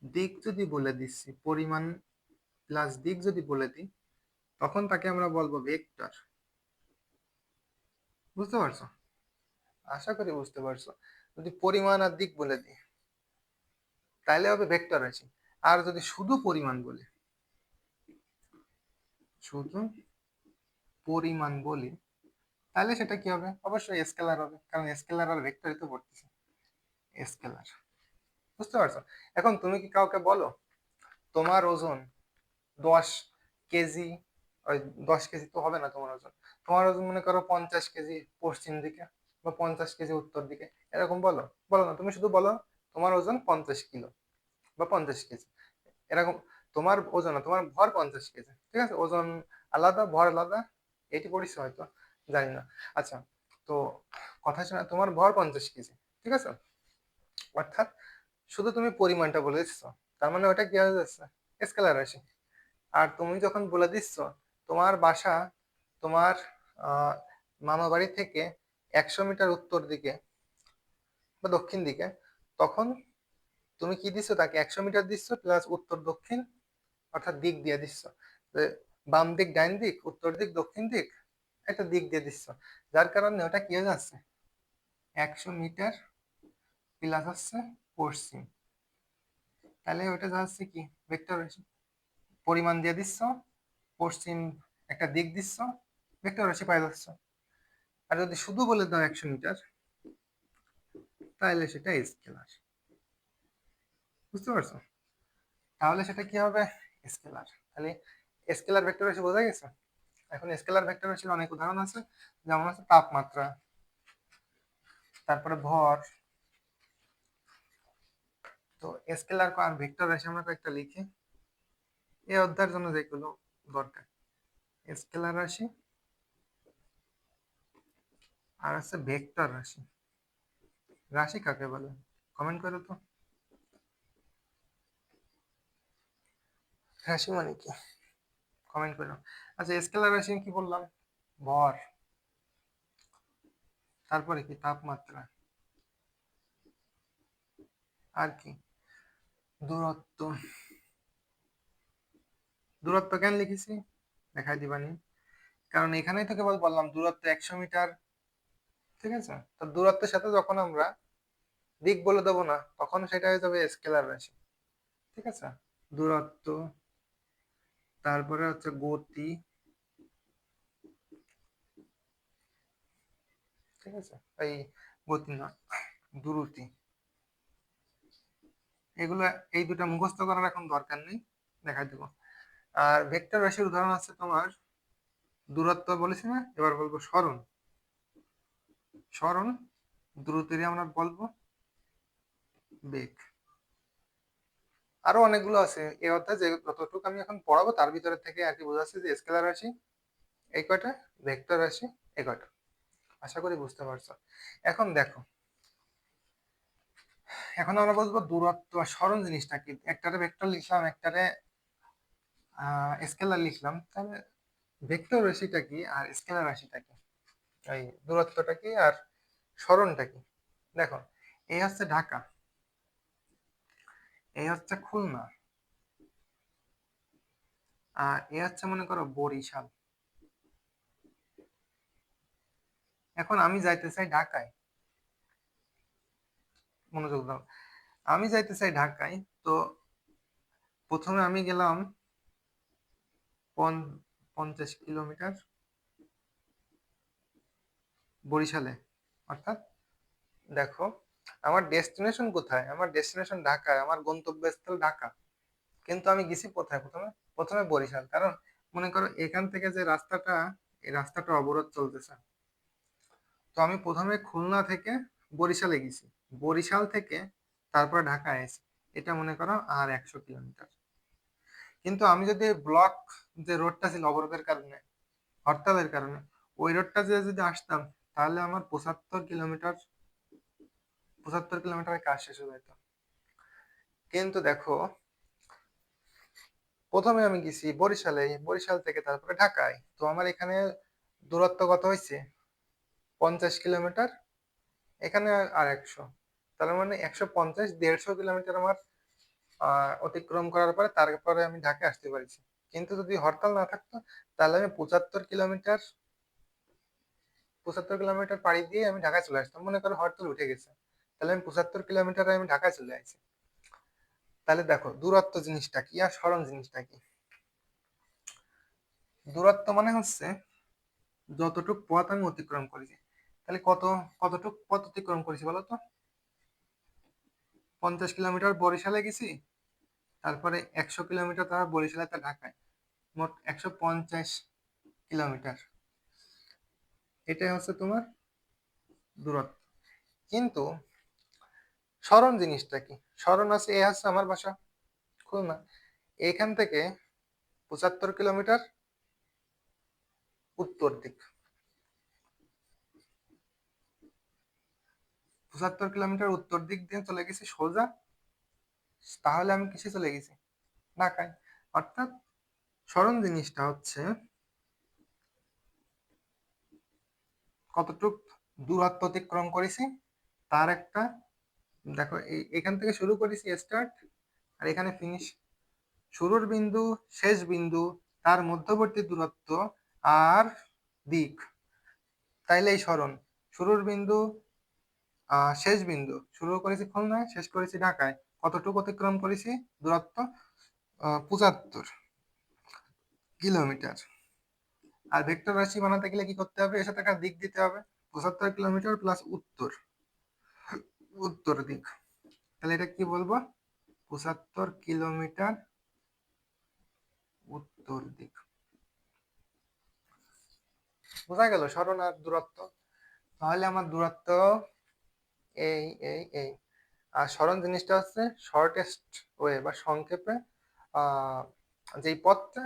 দিক যদি বলে দিচ্ছি, পরিমাণ প্লাস দিক যদি বলে দিই, তখন তাকে আমরা বলবো ভেক্টর। বুঝতে পারছো? আশা করি বুঝতে পারছো। যদি পরিমাণ আর দিক বলে দিই তাহলে হবে ভেক্টর রাশি। আর যদি শুধু পরিমাণ বলি, শুধু পরিমাণ বলি, তাহলে সেটা কি হবে? অবশ্যই স্কেলার হবে, কারণ স্কেলার আর ভেক্টরই তো পড়তেছে, স্কেলার। বুঝতে পারছো? এখন তুমি কি কাউকে বলো তোমার ওজন 10 কেজি, ওই 10 কেজি তো হবে না তোমার ওজন, তোমার ওজন মনে করো 50 কেজি পশ্চিম দিকে, বা 50 কেজি উত্তর দিকে, এরকম বলো? বলো না, তুমি শুধু বলো তোমার ওজন 50 কিলো বা 50 কেজি, এরকম। তোমার ওজন না, তোমার ভর 50 কেজি, ঠিক আছে? ওজন আলাদা, ভর আলাদা, এটি পড়িস হয়তো, জানি না। আচ্ছা, তো কথা শোনা, তোমার ভর 50 কেজি, ঠিক আছে? অর্থাৎ শুধু তুমি পরিমাণটা বলে দিচ্ছ, তার মানে ওটা কি হয়ে যাচ্ছে? স্কেলার রাশি। আর তুমি যখন বলে দিচ্ছ তোমার বাসা তোমার আহ মামা বাড়ি থেকে 100 মিটার উত্তর দিকে বা দক্ষিণ দিকে, তখন তুমি কি দিচ্ছ? তাকে 100 মিটার দিচ্ছ প্লাস উত্তর দক্ষিণ, অর্থাৎ দিক দিয়ে দিচ্ছ। যে বাম দিক, ডাইন দিক, উত্তর দিক, দক্ষিণ দিক, একটা দিক দিয়ে দিচ্ছ, যার কারণে ওটা কি হয়ে যাচ্ছে? 100 মিটার প্লাস হচ্ছে পশ্চিম। তাহলে ওটা যাচ্ছে কি? ভেক্টর রাশি। পরিমাণ দিয়ে দিচ্ছ, পশ্চিম একটা দিক দিচ্ছ, ভেক্টর রাশি পাই যাচ্ছ। আর যদি শুধু বলে দাও 100 মিটার, তাহলে সেটা স্কেলার। বুঝতে পারছো? তাহলে সেটা কি হবে? স্কেলার। তাহলে স্কেলার ভেক্টর রাশি বোঝা গেছে। এখন স্কেলার ভেক্টর রাশির অনেক উদাহরণ আছে, যেমন আছে তাপমাত্রা, তারপরে ভর। তো স্কেলার আর ভেক্টর রাশি আমরা কয়েকটা লিখি এই অধ্যায়ের জন্য, যেগুলো দরকার। স্কেলার রাশি আর আছে ভেক্টর রাশি। রাশি কাকে বলে কমেন্ট করো তো। রাশি মানে কি কমেন্ট করো। আচ্ছা, স্কেলার রাশি কি বললাম? ভর, তারপরে কি তাপমাত্রা, আর কি দূরত্ব। দূরত্ব কেন লিখেছি দেখাই দিবানি, কারণ এখানেই তো কেবল বললাম দূরত্ব 100 মিটার, ঠিক আছে? তো দূরত্বের সাথে যখন আমরা দিক বলে দেবো না, তখন সেটা হয়ে যাবে স্কেলার রাশি, ঠিক আছে? দূরত্ব, তারপরে হচ্ছে গতি, ঠিক আছে? এই গতি না, দ্রুতি। এগুলো, এই দুটা মুখস্থ করার এখন দরকার নেই, দেখাই দেবো। আর ভেক্টর রাশির উদাহরণ আছে তোমার, দূরত্ব বলেছি না, এবার বলবো সরণ। সরণ, দ্রুতিরই আমরা বলবো বেগ। আরো অনেকগুলো আছে এই অধ্যায়ে, যে যতটুকু আমি এখন পড়াবো তার ভিতরে থেকে আর কি বোঝাচ্ছে যে স্কেলার রাশি এই কয়টা, ভেক্টর রাশি এই কয়টা। আশা করি বুঝতে পারছো। এখন দেখো, এখন আমরা বলবো দূরত্ব আর সরণ জিনিসটা কি। একটারে ভেক্টর লিখলাম, একটারে স্কেলার লিখলাম, তাহলে ভেক্টর রাশিটা কি আর স্কেলার রাশিটা কি, এই দূরত্বটা কি আর সরণটা কি? দেখো, এই হচ্ছে ঢাকা, এই হচ্ছে খুলনা, আর এই হচ্ছে মনে করো বরিশাল। এখন আমি যাইতে চাই ঢাকায়, মনোযোগ দাও, আমি যাইতে চাই ঢাকায়। তো প্রথমে আমি গেলাম 50 কিলোমিটার বরিশালে, অর্থাৎ দেখো আমার ডেস্টিনেশন কোথায়? আমার ডেস্টিনেশন ঢাকায়, আমার গন্তব্যস্থল ঢাকা, কিন্তু আমি গেছি কোথায়? প্রথমে প্রথমে বরিশাল, কারণ মনে করো এখান থেকে যে রাস্তাটা এই রাস্তাটা অবরোধ চলতেছে। তো আমি প্রথমে খুলনা থেকে বরিশালে গেছি, বরিশাল থেকে তারপর ঢাকায় এসেছি। এটা মনে করো আর 100 কিলোমিটার। কিন্তু আমি যদি ব্লক যে রোডটা ছিল অবরোধের কারণে, হরতালের কারণে, ওই রোডটা দিয়ে যদি আসতাম, তাহলে আমার 75 কিলোমিটার, 75 কিলোমিটারের কাজ শেষ হয়ে যেত। কিন্তু দেখো, প্রথমে আমি গেছি বরিশালে, বরিশাল থেকে তারপরে ঢাকায়। তো আমার এখানে দূরত্ব কত হয়েছে? 50 কিলোমিটার। এখানে আর 100, তার মানে 150, 150 কিলোমিটার আমার অতিক্রম করার পরে তারপরে আমি ঢাকায় আসতে পারছি। কিন্তু যদি হরতাল না থাকতো, তাহলে আমি 75 কিলোমিটার, 75 কিলোমিটার পাড়ি দিয়ে আমি ঢাকায় চলে আসতাম। মনে করো হরতাল উঠে গেছে, তাহলে আমি 75 কিলোমিটারে আমি ঢাকায় চলে আসছি। তাহলে দেখো দূরত্ব জিনিসটা কি আর সরণ জিনিসটা কি। দূরত্ব মানে হচ্ছে যতটুক পথ আমি অতিক্রম করেছি। তাহলে কতটুক পথ অতিক্রম করেছি বলো তো? 50 কিলোমিটার বরিশালে গেছি, তারপরে 100 কিলোমিটার তার বরিশালে তা ঢাকায়, মোট 150 কিলোমিটার। এটাই হচ্ছে তোমার দূরত্ব। কিন্তু সরণ জিনিসটা কি? সরণ আছে, এ হচ্ছে আমার বাসা খুলনা, এখান থেকে 75 কিলোমিটার উত্তর দিক, 75 কিলোমিটার উত্তর দিক দিয়ে চলে গেছি সোজা। তাহলে আমি কিসে চলে গেছি? ঢাকায়। অর্থাৎ সরণ জিনিসটা হচ্ছে কতটুক দূরত্ব অতিক্রম করেছি তার একটা, দেখো এখান থেকে শুরু করেছি স্টার্ট, আর এখানে ফিনিশ। শুরুর বিন্দু, শেষ বিন্দু, তার মধ্যবর্তী দূরত্ব আর দিক, তাইলে এই সরণ। শুরুর বিন্দু, শেষ বিন্দু, শুরু করেছি খুলনায়, শেষ করেছি ঢাকায়, কতটুকু অতিক্রম করেছি দূরত্ব? 75 কিলোমিটার। আর ভেক্টর রাশি বানাতে গেলে কি করতে হবে? এর সাথে একটা দিক দিতে হবে। 75 কিলোমিটার প্লাস উত্তর, উত্তর দিক। তাহলে এটা কি বলবো? 75 কিলোমিটার উত্তর দিক। বোঝা গেল সরণ আর দূরত্ব? তাহলে আমার দূরত্ব এই এই এই, আর সরণ জিনিসটা হচ্ছে শর্টেস্ট ওয়ে বা সংক্ষেপে যেই পথটা,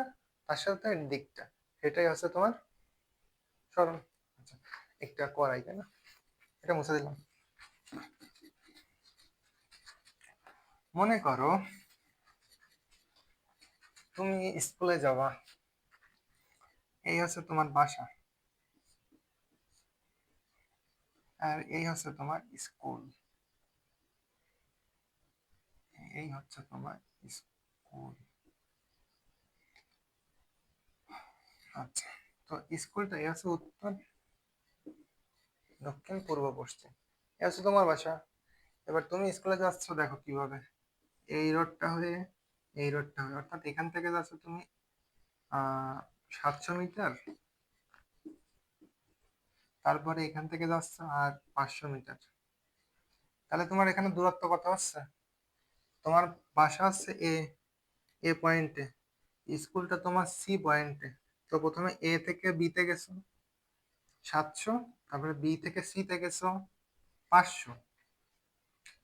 তার সাথে দিকটা, সেটাই হচ্ছে তোমার সরণ। আচ্ছা, একটা করাই, তাই না? এটা মুছে দিলাম। মনে করো তুমি স্কুলে যাবা, এই হচ্ছে তোমার বাসা, আর এই হচ্ছে তোমার স্কুল, এই হচ্ছে তোমার স্কুল। আচ্ছা, তো স্কুলটা এই হচ্ছে উত্তর, দক্ষিণ, পূর্ব, পশ্চিম, এই হচ্ছে তোমার বাসা। এবার তুমি স্কুলে যাচ্ছ, দেখো কিভাবে, এই রোডটা হয়ে, এই রোডটা হয়ে, অর্থাৎ এখান থেকে যাচ্ছ তুমি 700 মিটার, তারপরে এখান থেকে যাচ্ছ আর 500 মিটার। তাহলে তোমার এখানে দূরত্ব কত হচ্ছে? তোমার বাসা হচ্ছে এ, এ পয়েন্টে, স্কুলটা তোমার সি পয়েন্টে। তো প্রথমে এ থেকে বি তে গেছো 700, তারপরে বি থেকে সি তে গেছো 500।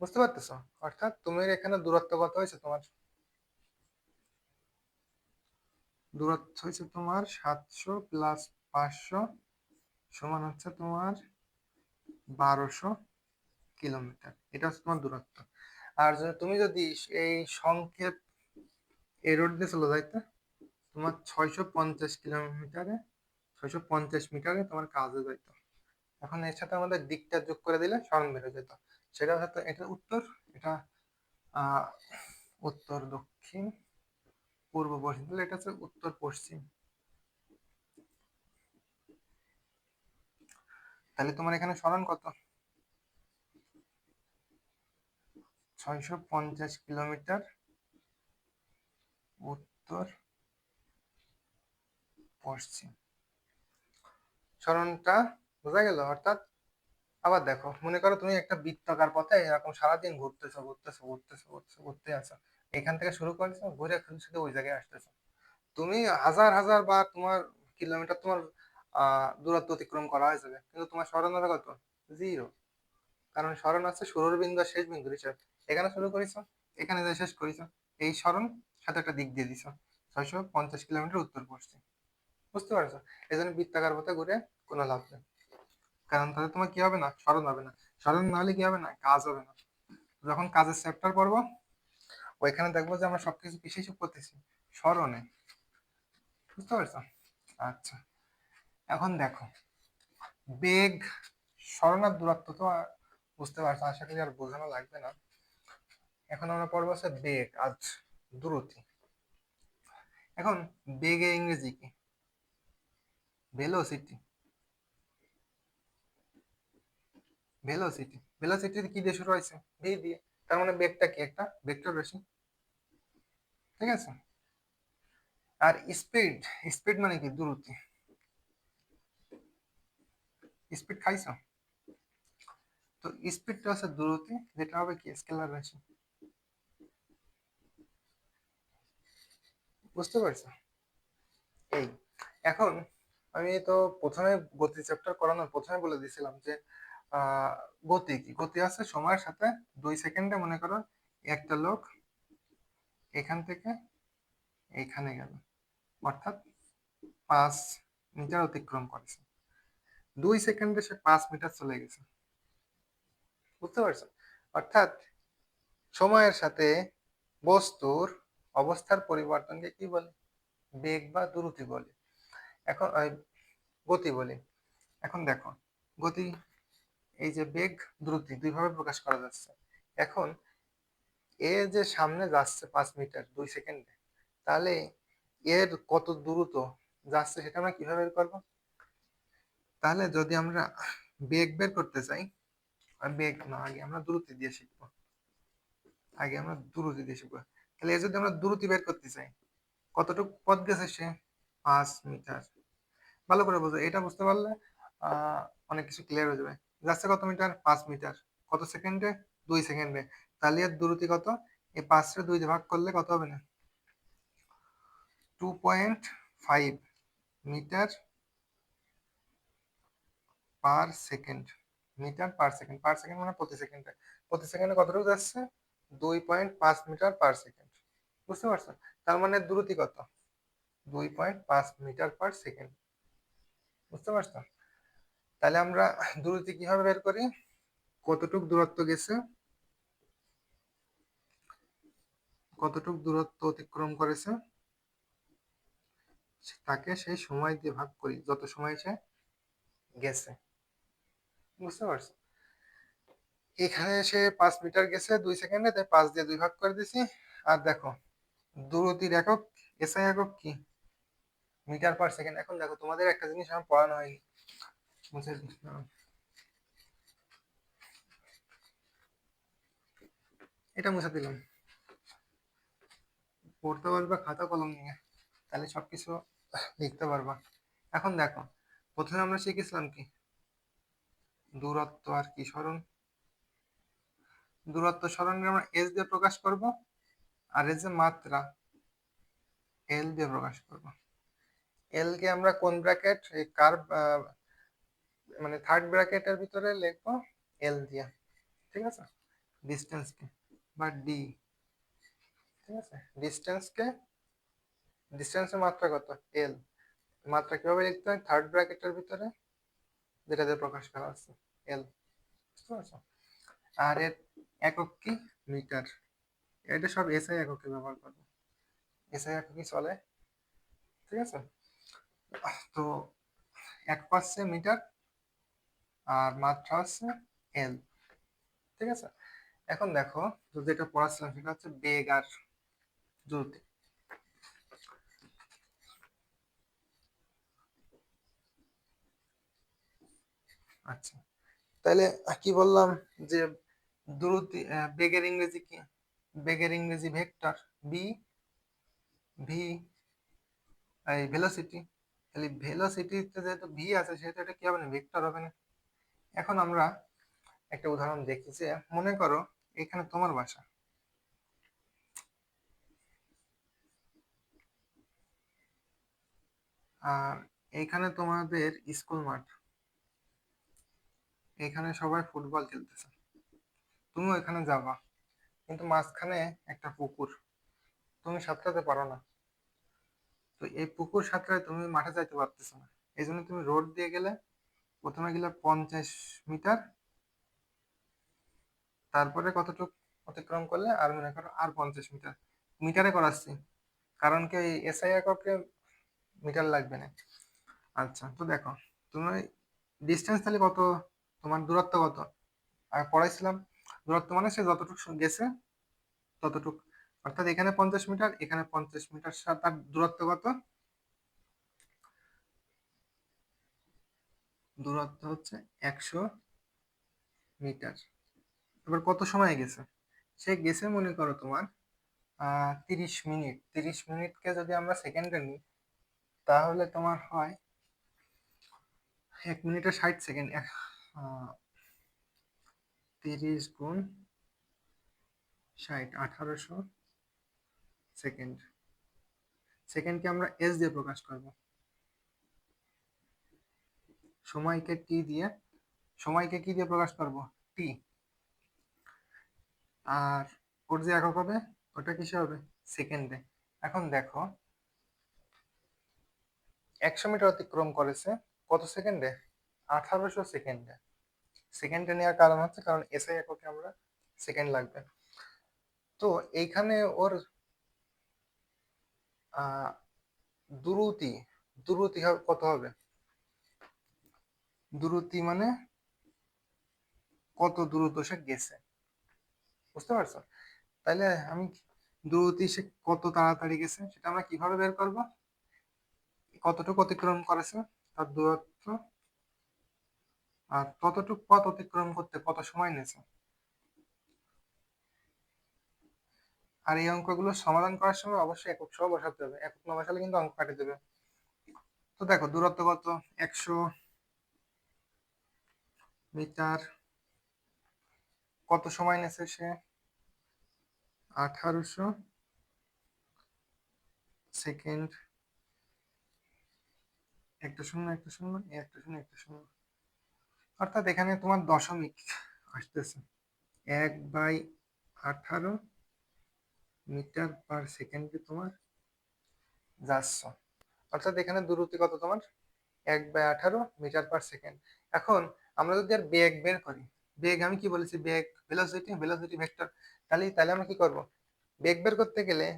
বুঝতে পারতেছো? অর্থাৎ তুমি এখানে দূরত্ব কত হয়েছে তোমার? দূরত্ব হয়েছে তোমার 700 + 500 সমান হচ্ছে তোমার 1200 কিলোমিটার। এটা হচ্ছে তোমার দূরত্ব। আর তুমি যদি এই সংক্ষেপ এই রোড দিয়ে চলে যাইতে, তোমার 650 কিলোমিটারে, 650 মিটারে তোমার কাজ হয়ে যাইতো। এখন এর সাথে আমাদের দিকটা যোগ করে দিলে সরণ বের হয়ে যেত। সেটা হয়তো এটা উত্তর, এটা আহ উত্তর দক্ষিণ, পূর্ব পশ্চিম, তাহলে এটা হচ্ছে উত্তর পশ্চিম। তাহলে তোমার এখানে সরণ কত? 650 কিলোমিটার উত্তর পশ্চিম। সরণটা বোঝা গেল? অর্থাৎ আবার দেখো, মনে করো তুমি একটা বৃত্তাকার পথে এরকম সারাদিন ঘুরতেছো ঘুরতেছো ঘুরতেছো ঘুরতেছো ঘুরতে আছো, এখান থেকে শুরু করেছো, ঘুরে শুধু ওই জায়গায় আসতেছো। তুমি হাজার হাজার বা তোমার কিলোমিটার তোমার দূরত্ব অতিক্রম করা হয়ে যাবে, কিন্তু তোমার স্মরণ হবে কত? 0। কারণ স্মরণ আছে শুরুর বিন্দু আর শেষ বিন্দুর হিসাব। এখানে শুরু করেছো, এখানে যা শেষ করেছো, এই স্মরণ সাথে একটা দিক দিয়ে দিছো, 650 কিলোমিটার উত্তর পশ্চিম। বুঝতে পারছো? এই জন্য বৃত্তাকার পথে ঘুরে কোনো লাভ নেই, কারণ তাহলে তোমার কি হবে না, স্মরণ হবে না। স্মরণ না হলে কি হবে না, কাজ হবে না। যখন কাজের চ্যাপ্টার পড়বো, ওইখানে দেখবো যে আমরা সবকিছু কিসে হিসাব করতেছি, স্মরণে। বুঝতে পারছো? আচ্ছা, এখন দেখো, বেগ, স্মরণ আর দূরত্ব তো বুঝতে পারছো, আশা করি আর বোঝানো লাগবে না। এখন আমরা পড়বো হচ্ছে বেগ আজ দ্রুতি। এখন বেগের ইংরেজি কি? ভেলোসিটি। ভেলোসিটি, ভেলোসিটি কি দিয়ে শুরু হয়েছে? ভি দিয়ে। তার মানে বেগটা কি? একটা ভেক্টর রাশি। ঠিক আছে? আর স্পিড, স্পিড মানে কি? দ্রুতি। স্পিড খাইছো? তো স্পিডটা হচ্ছে দ্রুতি, যেটা হবে কি? স্কেলার রাশি। বুঝতে পারছো? এই, এখন আমি তো প্রথমে গতি চ্যাপ্টার করানোর প্রথমে বলে দিয়েছিলাম যে আহ গতি কি? গতি আছে সময়ের সাথে 2 সেকেন্ডে, মনে করো একটা লোক এখান থেকে এইখানে গেল, অর্থাৎ 5 মিটার অতিক্রম করেছে। 2 সেকেন্ডে সে 5 মিটার চলে গেছে। বুঝতে পারছো? অর্থাৎ সময়ের সাথে বস্তুর অবস্থার পরিবর্তনকে কি বলে? বেগ বা দ্রুতি বলে। এখন গতি বলে। এখন দেখো, গতি, এই যে বেগ দ্রুতি দুইভাবে প্রকাশ করা যাচ্ছে। এখন এ যে সামনে যাচ্ছে 5 মিটার 2 সেকেন্ডে, তাহলে এর কত দ্রুত যাচ্ছে সেটা আমরা কিভাবে বের করবো? তাহলে যদি আমরা বেগ বের করতে চাই, আর বেগ না, আগে আমরা দ্রুতি দিয়ে শিখবো। আগে আমরা দ্রুতি দিয়ে শিখবো। তাহলে এ যদি আমরা দ্রুতি বের করতে চাই, কতটুকু পথ গেছে সে? 5 মিটার। ভালো করে বোঝো, এটা বুঝতে পারলে অনেক কিছু ক্লিয়ার হয়ে যাবে। যাচ্ছে কত মিটার? 5 মিটার। কত সেকেন্ডে? 2 সেকেন্ডে। তাহলে এর দ্রুতি কত? এই 5 রে 2 দিয়ে ভাগ করলে কত হবে না? 2.5 metre per second. Metre per second, per second মানে প্রতি সেকেন্ডে। প্রতি সেকেন্ডে কতটুকু যাচ্ছে? 2.5 মিটার পার সেকেন্ড। বুঝতে পারছো? তার মানে দ্রুতি কত? 2.5 মিটার পার সেকেন্ড। বুঝতে পারছো? তাহলে আমরা দ্রুতি কিভাবে বের করি? কতটুক দূরত্ব গেছে, কতটুক দূরত্ব অতিক্রম করেছে, তাকে সেই সময় দিয়ে ভাগ করি, যত সময় সে গেছে। বুঝতে পারছো? এখানে সে 5 মিটার গেছে 2 সেকেন্ডে, তাই 5 দিয়ে 2 ভাগ করে দিছি। আর দেখো, দ্রুতির একক, এসআই একক কি? Metre per second. এখন দেখো, তোমাদের একটা জিনিস আমার পড়ানো হয়নি, মুছে দিলাম। এটা মুছে দিলাম। পড়তে পারবা খাতা কলম নিয়ে, তাহলে সবকিছু লিখতে পারবা। এখন দেখো, প্রথমে আমরা শিখেছিলাম কি? দূরত্ব আর কি? স্মরণ। দূরত্ব স্মরণকে আমরা এস দিয়ে প্রকাশ করব, আর এর যে মাত্রা, এল দিয়ে প্রকাশ করব। এল কে আমরা কোন ব্র্যাকেট, এই কার্ভ, মানে থার্ড ব্র্যাকেটের ভিতরে লিখবো এল দিয়ে। ঠিক আছে? ডিস্টেন্স কে, বা ডি। ঠিক আছে? ডিস্টেন্স কে, ডিস্টেন্সের মাত্রা কত? এল। মাত্রা কিভাবে লিখতে হয়? থার্ড ব্র্যাকেটের ভিতরে যেটা দিয়ে প্রকাশ করা আছে, এল। বুঝতে পারছো? আর এর একক কি? মিটার। এটা সব এসআই এককে ব্যবহার করবো, এসআই এককই চলে। ঠিক আছে? তো একক হচ্ছে মিটার, আর মাত্রা হচ্ছে এল। ঠিক আছে? এখন দেখো, যেটা পড়াচ্ছিলাম সেটা হচ্ছে বেগ আর দ্রুতি। আচ্ছা, তাহলে কি বললাম যে দ্রুতি, বেগের ইংরেজি কি? বেগের ইংরেজি ভেক্টর, বি, ভি, এই ভেলোসিটি। তাহলে ভেলোসিটিতে যেহেতু ভি আছে, সেহেতু এটা কি হবে না, ভেক্টর হবে না। এখন আমরা একটা উদাহরণ দেখি, যে মনে করো এখানে তোমার বাসা, আর এইখানে তোমাদের স্কুল মাঠ, এখানে সবাই ফুটবল খেলতেছে, তুমি ওইখানে যাবা, কিন্তু মাঝখানে একটা পুকুর, তুমি সাঁতরাতে পারো না। তো এই পুকুর সাঁতরায় তুমি মাঠে যাইতে পারতেছো না, এই জন্য তুমি রোড দিয়ে গেলে, প্রথমে গেলে 50 মিটার, তারপরে কতটুক অতিক্রম করলে আর মনে করো আর 50 মিটার, মিটারে করাচ্ছি, কারণ কি এসআই এককে মিটার লাগবে না। আচ্ছা, তো দেখো তুমি ডিস্টেন্স তাহলে কত, তোমার দূরত্ব কত, আর পড়াইছিলাম দূরত্ব মানে সে যতটুকু গেছে ততটুক, অর্থাৎ এখানে 50 মিটার, এখানে 50 মিটার, তার দূরত্ব কত, দূরত্ব হচ্ছে 100 মিটার। এবার কত সময় গেছে, সে গেছে মনে করো তোমার 30 মিনিট, 30 মিনিটকে যদি আমরা সেকেন্ডে নিই, তাহলে তোমার হয় 1 মিনিটে 60 সেকেন্ড, 30 গুণ 60, 1800 সেকেন্ড। সেকেন্ডকে আমরা এস দিয়ে প্রকাশ করব, সময়কে টি দিয়ে, সময়কে কি দিয়ে প্রকাশ করব, টি। আর ওর যে একক হবে ওটা কিসে হবে, সেকেন্ডে। এখন দেখো 100 মিটার অতিক্রম করেছে কত সেকেন্ডে, 1800 সেকেন্ডে। সেকেন্ডে নেওয়ার কারণ হচ্ছে কারণ এসআই এককে আমরা সেকেন্ড লাগবে। তো এইখানে ওর আহ দ্রুতি, কত হবে, দ্রুতি মানে কত দ্রুত সে গেছে, বুঝতে পারছো? তাইলে আমি দ্রুতি সে কত তাড়াতাড়ি গেছে সেটা আমরা কিভাবে বের করব, কতটুকু অতিক্রম করেছে তার দূরত্ব, আর ততটুকু পথ অতিক্রম করতে কত সময় নিয়েছে। আর এই অঙ্কগুলো সমাধান করার সময় অবশ্যই একক সহ বসাতে হবে, একক না বসালে কিন্তু অঙ্ক কাটে দেবে। তো দেখো দূরত্ব কত, 100 মিটার, কত সময় নিয়েছে সে, 1800 সেকেন্ড, একটা শূন্য একটা শূন্য, একটা শূন্য একটা শূন্য, অর্থাৎ এখানে তোমার দশমিক আসতেছে, 1/18 মিটার পার সেকেন্ডে তোমার যাচ্ছে, অর্থাৎ এখানে দ্রুতি কত তোমার, 1/18 মিটার পার সেকেন্ড। এখন আমরা যদি আর বেগ বের করি, বেগ আমি কি বলেছি, বেগ ভেলোসিটি, ভেলোসিটি ভেক্টর, তাহলে তাহলে আমরা কি করব, বেগ বের করতে গেলে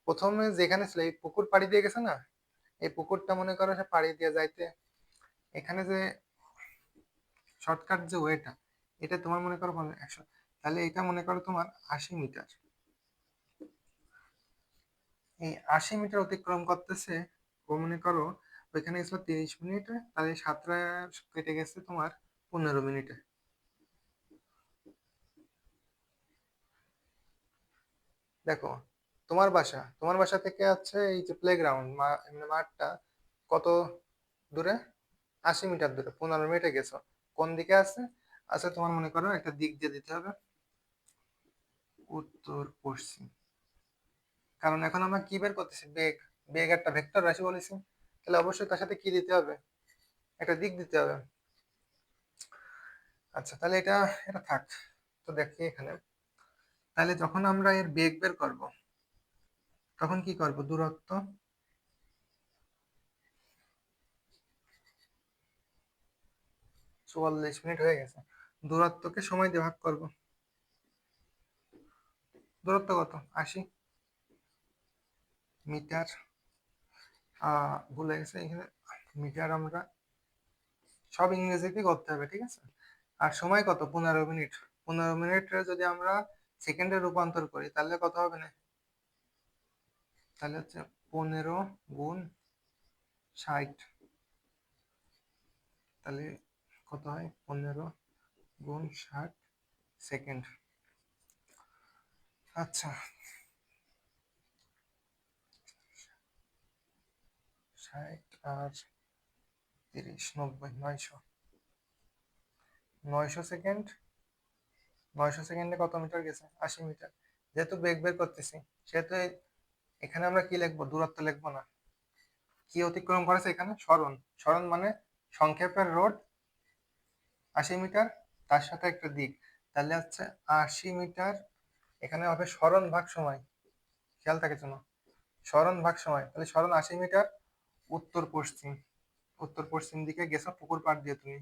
প্রথমে যেখানে ছিল এই পুকুর পাড়ি দিয়ে গেছে না, এই পুকুরটা মনে করো সে পাড়ি দিয়ে যাইতে, এখানে যে শর্টকাট যে ওয়েটা, এটা তোমার মনে করো 100, তাহলে এটা মনে করো তোমার 80 মিটার, এই 80 মিটার অতিক্রম করতেছে ও মনে করো ওইখানে গেছিল 30 মিনিটে, তাহলে সাতটা কেটে গেছে তোমার 15 মিনিটে। দেখো তোমার বাসা থেকে আছে এই যে প্লে গ্রাউন্ড মানে মাঠটা কত দূরে, 80 মিটার দূরে, 15 মিনিটে গেছো, কোন দিকে আছে, আচ্ছা তোমার মনে করো একটা দিক দিয়ে দিতে হবে, উত্তর পশ্চিম, কারণ এখন আমরা কি বের করতেছি, বেগ, বেগ একটা ভেক্টর রাশি বলেছি, তাহলে অবশ্যই তার সাথে কি দিতে হবে, একটা দিক দিতে হবে। আচ্ছা তাহলে এটা এটা থাক। তো দেখি এখানে, তাহলে যখন আমরা এর বেগ বের করব তখন কি করব, দূরত্ব, 44 মিনিট হয়ে গেছে, দূরত্বকে সময় দিয়ে ভাগ করব, দূরত্ব কত, 80 মিটার, ভুলে গেছে এখানে মিটার, আমরা সব ইংরেজিতে করতে হবে, ঠিক আছে। আর সময় কত, 15 মিনিট, 15 মিনিটে যদি আমরা সেকেন্ডে রূপান্তর করি তাহলে কত হবে না, তাহলে হচ্ছে 15 গুণ 60, তাহলে কত হয়, 15 গুণ 60 সেকেন্ড। আচ্ছা, 60 আর 30, 90, 900, 900 সেকেন্ড, 900 সেকেন্ডে কত মিটার গেছে, 80 মিটার। যেহেতু বেগ বের করতেছি সেহেতু এখানে আমরা কি লিখবো, দূরত্ব লিখবো না, কি অতিক্রম করেছে এখানে? সরণ। সরণ মানে সংক্ষেপের রোড ৮০ মিটার, তার সাথে একটা দিক। তাহলে হচ্ছে ৮০ মিটার, এখানে হবে সরণ ভাগ সময়। খেয়াল থাকে শোনো, সরণ ভাগ সময়। তাহলে সরণ ৮০ মিটার, উত্তর পশ্চিম। উত্তর পশ্চিম দিকে গেছো পুকুর পাড় দিয়ে তুমি,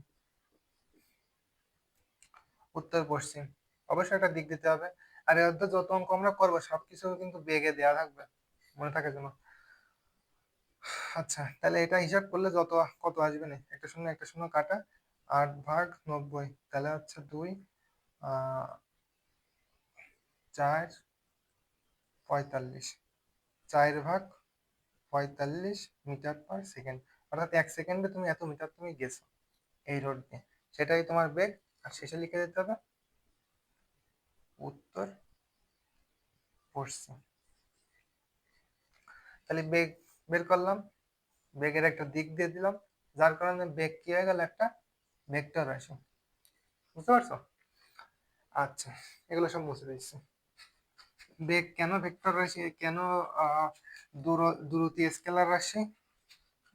উত্তর পশ্চিম। অবশ্যই একটা দিক দিতে হবে। আর এর মধ্যে যত অঙ্ক আমরা করবো সবকিছু কিন্তু বেগে দেওয়া থাকবে, মনে থাকে যেন। আচ্ছা, তাহলে এটা হিসাব করলে যত কত আসবে না, একটা শূন্য একটা শূন্য কাটা, ৮/৯০, তাহলে হচ্ছে 2, 4/45, 4/45 মিটার পার সেকেন্ড। অর্থাৎ 1 সেকেন্ডে তুমি এত মিটার তুমি গেছো এই রোড দিয়ে, সেটাই তোমার বেগ। আর শেষে লিখে দিতে হবে উত্তর পশ্চিম। তাহলে বেগ বের করলাম, বেগের একটা দিক দিয়ে দিলাম, যার কারণে বেগ কি হয়ে গেল? একটা ভেক্টর রাশি। বুঝতে পারছো? আচ্ছা, এগুলো সব মুছে দিচ্ছি। বেগ কেন ভেক্টর রাশি? কেন দ্রুতি স্কেলার রাশি?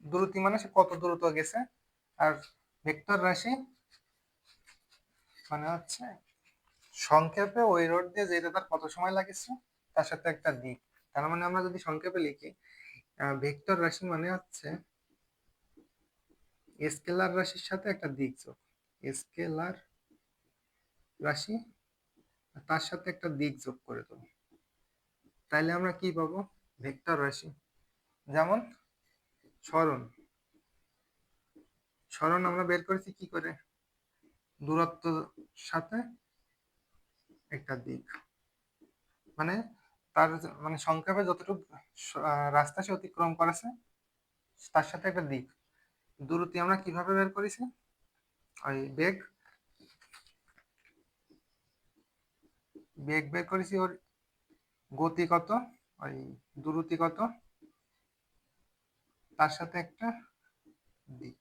দ্রুতি মানে সে কত দ্রুত গেছে, আর ভেক্টর রাশি মানে হচ্ছে সংক্ষেপে ওই রোড দিয়ে যেতে তার কত সময় লাগেছে, তার সাথে একটা দিক। তার মানে আমরা যদি সংক্ষেপে লিখি, ভেক্টর রাশি মানে হচ্ছে স্কেলার রাশির সাথে একটা দিক যোগ। স্কেলার রাশি তার সাথে একটা দিক যোগ করে দেবো, তাইলে আমরা কি পাবো? ভেক্টর রাশি। যেমন সরণ, সরণ আমরা বের করেছি কি করে? দূরত্ব সাথে একটা দিক, মানে তার মানে সংক্ষেপে যতটুকু রাস্তা সে অতিক্রম করেছে তার সাথে একটা দিক। দূরত্ব আমরা কিভাবে বের করেছি? ওই বেগ, বেগ বের করেছি ওর গতি কত, ওই দূরত্ব কত, তার সাথে একটা দিক।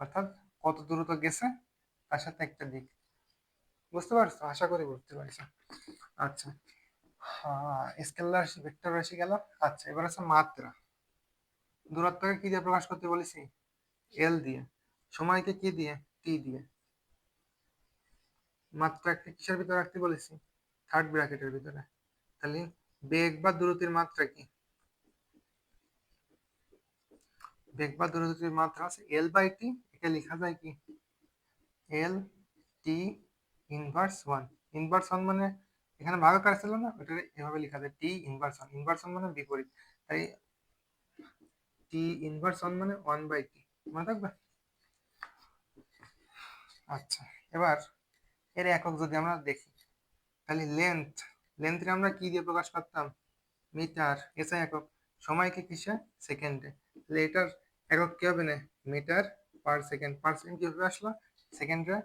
অর্থাৎ কত দ্রুত গেছে তার সাথে একটা দিক। বুঝতে পারছো? আশা করি বুঝতে পারছো। আচ্ছা, হ্যাঁ, স্কেলার রাশি ভেক্টর রাশি গেল। আচ্ছা, এবার আছে মাত্রা। দূরত্বকে কি দিয়ে প্রকাশ করতে বলেছি? এল দিয়ে। সময়কে কি দিয়ে? টি দিয়ে। মাত্রা একটা কিসের ভিতরে রাখতে বলেছি? থার্ড ব্র্যাকেটের ভিতরে। তাহলে বেগ বা দ্রুতির মাত্রা কি? বেগ বা দ্রুতির মাত্রা আছে এল বাই টি। একে লেখা যায় কি? L T inverse one. Inverse one মানে এখানে ভাগাকার ছিল না, ওটা এভাবে লেখা যায় T inverse one. Inverse one মানে বিপরীত, তাই টি ইনভার্স ওয়ান মানে ওয়ান বাই টি। মনে থাকবে? আচ্ছা, এবার এর একক যদি আমরা দেখি, তাহলে লেন্থ, লেন্থে আমরা কি দিয়ে প্রকাশ করতাম? মিটার। এসআই একক। সময়কে কিসে? সেকেন্ডে। তাহলে এটার একক কি হবে না? Metre per second. Per second কিভাবে আসলো? সেকেন্ডে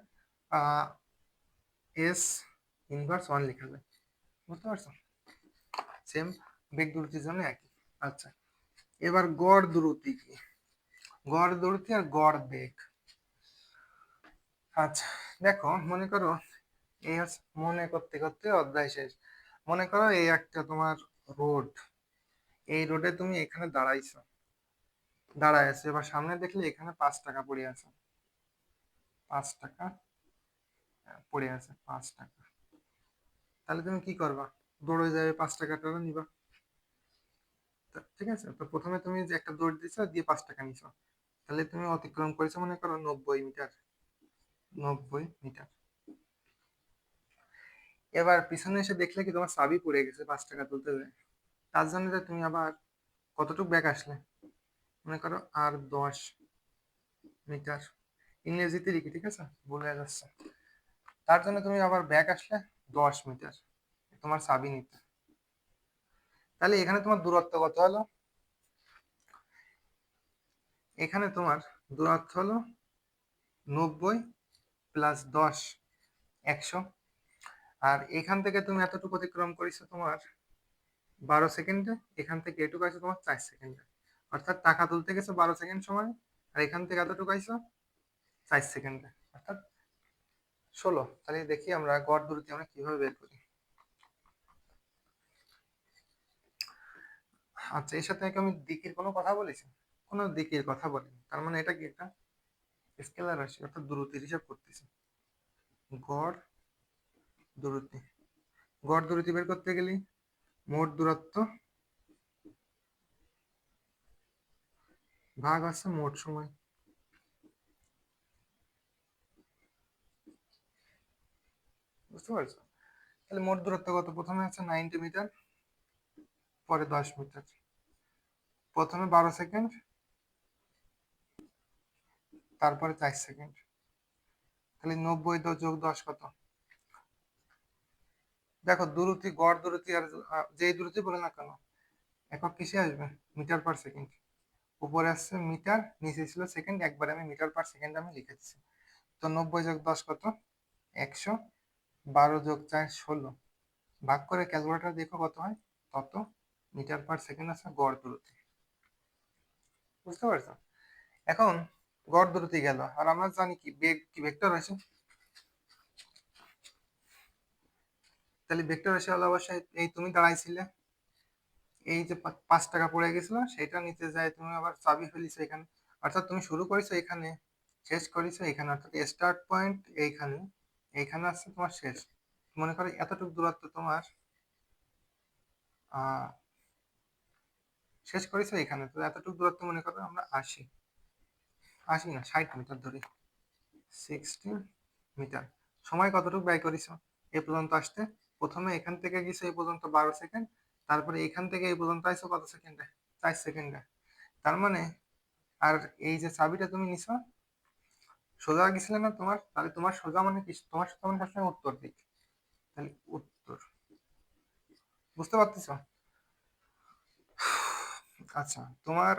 এস ইনভার্স ওয়ান লেখা যায়। বুঝতে পারছো? সেম, বেগ দ্রুতির জন্য একই। আচ্ছা, এবার গড় দ্রুতি কি? গড় দ্রুতি আর গড় বেগ। আচ্ছা, দেখো, মনে করো এই হচ্ছে, মনে করতে করতে অধ্যায় শেষ। মনে করো এই একটা তোমার রোড, এই রোডে তুমি এখানে দাঁড়াইছো, দাঁড়ায় আছে। এবার সামনে দেখলে এখানে 5 টাকা পড়ে আছে, 5 টাকা পড়ে আছে, 5 টাকা। তাহলে তুমি কি করবা? দৌড়ে যাবে, 5 টাকাটা নিবা। ঠিক আছে, তো প্রথমে তুমি যে একটা দৌড় দিছো দিয়ে 5 টাকা নিছো, তাহলে তুমি অতিক্রম করেছো মনে করো 90 মিটার। 90 মিটার। এবার পিছনে এসে দেখলে কি তোমার চাবি পড়ে গেছে 5 টাকা তুলতে যায়। তার জন্য যে তুমি আবার কতটুকু ব্যাক আসলে, মনে করো আর 10 মিটার। ইংরেজিতে লিখি, ঠিক আছে, ভুল হয়ে যাচ্ছে। তার জন্য তুমি আবার ব্যাক আসলে 10 মিটার তোমার চাবি নিতে। তাহলে এখানে তোমার দূরত্ব কত হলো? এখানে তোমার দূরত্ব হলো 90 + 10, 100। আর এখান থেকে তুমি এতটুকু অতিক্রম করেছো তোমার 12 সেকেন্ডে, এখান থেকে এটুকু আছে তোমার 4 সেকেন্ডে। অর্থাৎ টাকা তুলতে গেছো 12 সেকেন্ড সময়, আর এখান থেকে এতটুকু আইছো 4 সেকেন্ডে, অর্থাৎ 16। তাহলে দেখি আমরা গড় দূরত্ব আমরা কিভাবে বের করি। আচ্ছা, এর সাথে কি আমি দিকের কোনো কথা বলেছি? কোনো দিকের কথা বলি, তার মানে এটা কি একটা স্কেলার রাশি, অর্থাৎ দূরত্বের হিসাব করতেছি। গড় দূরত্ব, গড় দূরত্ব বের করতে গেলে মোট দূরত্ব ভাগ আছে মোট সময়। বুঝতে পারছো? তাহলে মোট দূরত্ব কত? প্রথমে আছে 90 মিটার, পরে 10 মিটার, প্রথমে 12 সেকেন্ড, তারপরে 4 সেকেন্ড। তাহলে 90 যোগ 10 কত? দেখো দূরত্ব, গড় দূরত্ব আর যেই দূরত্ব বলে না কেন, একক কিসে আসবে? Metre per second. উপরে আসছে মিটার, নিচে ছিল সেকেন্ড, একবার আমি মিটার পার সেকেন্ড আমি লিখেছি। তো 90 যোগ 10 কত? 100। 12 যোগ 4 16, ভাগ করে ক্যালকুলেটর দেখো কত হয়, তত মিটার পার সেকেন্ড আছে গড় দূরত্ব। বুঝতে পারছো? এখন গড় দূরত্ব গেল, আর আমরা জানি কি বেগ কি ভেক্টর রাশি। তাহলে ভেক্টর রাশি হলো অবশ্যই এই তুমি দাঁড়াইছিলে, এই যে 5 টাকা পড়ে গেছিল সেটা নিতে যায় তুমি আবার চাবি ফেলিছো এখানে, অর্থাৎ তুমি শুরু করেছো এখানে, শেষ করেছো এখানে, অর্থাৎ স্টার্ট পয়েন্ট এইখানে, এইখানে আসছে তোমার শেষ। মনে করো এতটুকু দূরত্ব তোমার আহ শেষ করেছো এখানে, তো এতটুকু দূরত্ব মনে করো আমরা 80 না 60 মিটার ধরি, 60 মিটার। সময় কতটুকু ব্যয় করেছো এ পর্যন্ত আসতে? প্রথমে এখান থেকে গেছো এই পর্যন্ত 12 সেকেন্ড, তারপরে এখান থেকে এই পর্যন্ত আসছো কত সেকেন্ডে? 4 সেকেন্ডে। তার মানে, আর এই যে চাবিটা তুমি নিছো সোজা গেছিলে না তোমার, তাহলে তোমার সোজা মানে কি? তোমার সোজা মানে সবসময় উত্তর দিক, তাহলে উত্তর। বুঝতে পারতেছো? আচ্ছা, তোমার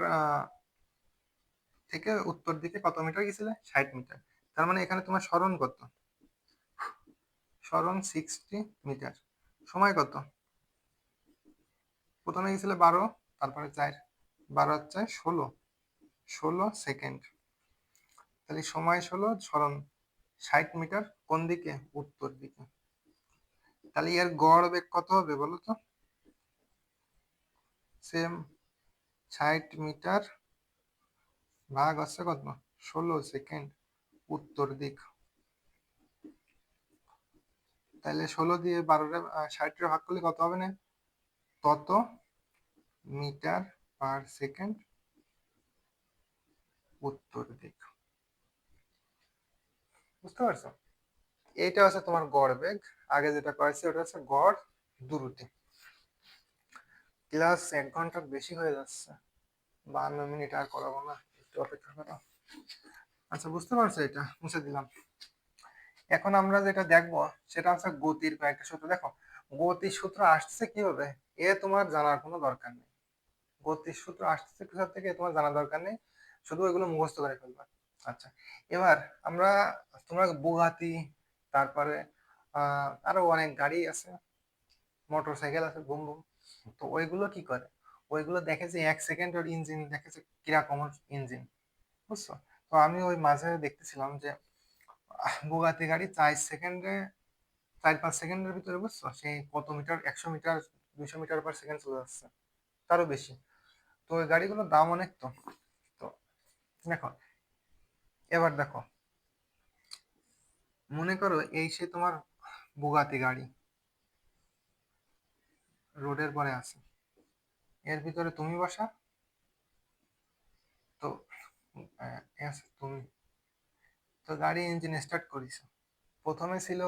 থেকে উত্তর দিকে কত মিটার গেছিলে? 60 মিটার। তার মানে এখানে তোমার সরণ কত? সরণ 60 মিটার। সময় কত? প্রথমে গেছিলে 12, তারপরে 4, 12 আর 4 16, 16 সেকেন্ড। তাহলে সময় 16, সরণ 60 মিটার, কোন দিকে? উত্তর দিকে। তাহলে এর গড় বেগ কত হবে বলো তো? সেম, 60 মিটার ভাগ হচ্ছে কত? 16 সেকেন্ড, উত্তর দিক। তাহলে 16 দিয়ে 12 60 ভাগ করলে কত হবে না? তত মিটার পার সেকেন্ড, উত্তর দিক। বুঝতে পারছো? এইটা হচ্ছে তোমার গড় বেগ। আগে যেটা করেছি ওটা হচ্ছে গড় দূরত্ব। ক্লাস 1 ঘন্টার বেশি হয়ে যাচ্ছে, 52 মিনিট আর করাবো না, একটু অপেক্ষা করো। আচ্ছা বুঝতে পারছো? এটা মুছে দিলাম। এখন আমরা যেটা দেখবো সেটা হচ্ছে গতির কয়েকটা সূত্র। দেখো গতির সূত্র আসছে কিভাবে এ তোমার জানার কোনো দরকার নেই। গতির সূত্র আসছে কোথা থেকে তোমার জানার দরকার নেই, শুধু এগুলো মুখস্থ করে ফেলবা। আচ্ছা, এবার আমরা, তোমরা বুগাতি, তারপরে আরো অনেক গাড়ি আছে, মোটর সাইকেল আছে, বুম বুম, তো ওইগুলো কি করে? ওইগুলো দেখে যে 1 সেকেন্ড ওর ইঞ্জিন দেখেছে কিরকম ইঞ্জিন। বুঝছো? তো আমি ওই মাঝে দেখতেছিলাম যে বুগাতি গাড়ি 4 সেকেন্ডে, 4-5 সেকেন্ডের ভিতরে, বুঝছো, সে কত metre, 100 metre, 200 metre per second চলে যাচ্ছে, তারও বেশি। তো ওই গাড়িগুলোর দাম অনেক। তো তো দেখো, এবার দেখো, মনে করো এই সে তোমার বুগাতি গাড়ি রোডের পরে আছে, এর ভিতরে তুমি বসা, তো তুমি তো গাড়ি ইঞ্জিন স্টার্ট করিস, প্রথমে ছিল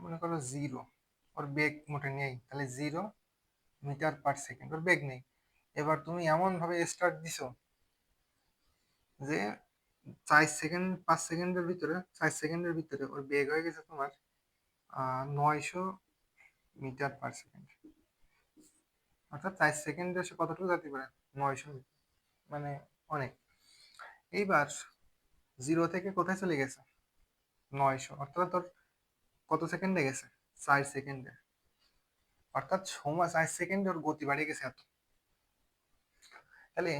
মনে করো 0, ওর বেগ মোটে নেই, তাহলে 0 মিটার পার সেকেন্ড, ওর বেগ নেই। এবার তুমি এমন ভাবে স্টার্ট দিছো যে 4 সেকেন্ড 5 সেকেন্ডের ভিতরে ওর বেগ হয়ে গেছে তোমার 900 মিটার পার সেকেন্ড, অর্থাৎ 4 সেকেন্ডে সে কতটুকু যেতে পারে? 900 মিটার, মানে অনেক। এইবার 0 থেকে কোথায় চলে গেছে? 900, অর্থাৎ তোর কত সেকেন্ডে গেছে? 4 সেকেন্ডে। অর্থাৎ সময় 4 সেকেন্ডে ওর গতি বাড়িয়ে গেছে এত। তাহলে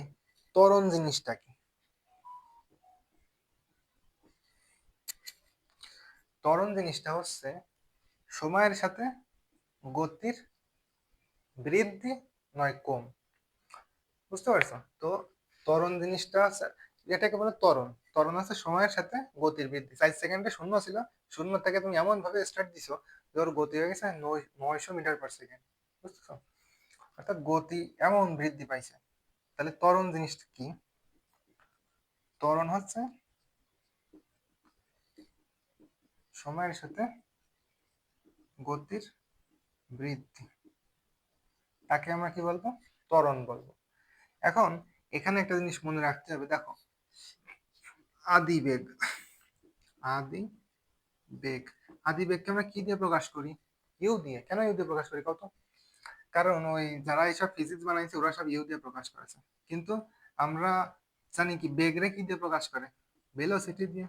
ত্বরণ জিনিসটা কি? ত্বরণ জিনিসটা হচ্ছে সময়ের সাথে গতির বৃদ্ধি নয় কম। বুঝতে পারছো? তো ত্বরণ জিনিসটা আছে, এটাকে বলে ত্বরণ। ত্বরণ আছে সময়ের সাথে গতির বৃদ্ধি। 4 সেকেন্ডে শূন্য ছিল, শূন্য থেকে তুমি এমন ভাবে স্টার্ট দিছো যে ওর গতি হয়ে গেছে 900 মিটার পার সেকেন্ড। বুঝতেছো? অর্থাৎ গতি এমন বৃদ্ধি পাইছে। তাহলে ত্বরণ জিনিসটা কি? ত্বরণ হচ্ছে সময়ের সাথে গতির বৃদ্ধি, তাকে আমরা কি বলবো? ত্বরণ বলবো। এখন এখানে একটা জিনিস মনে রাখতে হবে, দেখো, আদি বেগ, আদি বেগ, আদি বেগকে আমরা কি দিয়ে প্রকাশ করি? ইউ দিয়ে। কেন ইউ দিয়ে প্রকাশ করি কত? কারণ ওই যারা এইসব ফিজিক্স বানাইছে ওরা সব ইউ দিয়ে প্রকাশ করেছে, কিন্তু আমরা জানি কি বেগরে কি দিয়ে প্রকাশ করে? ভেলোসিটি দিয়ে।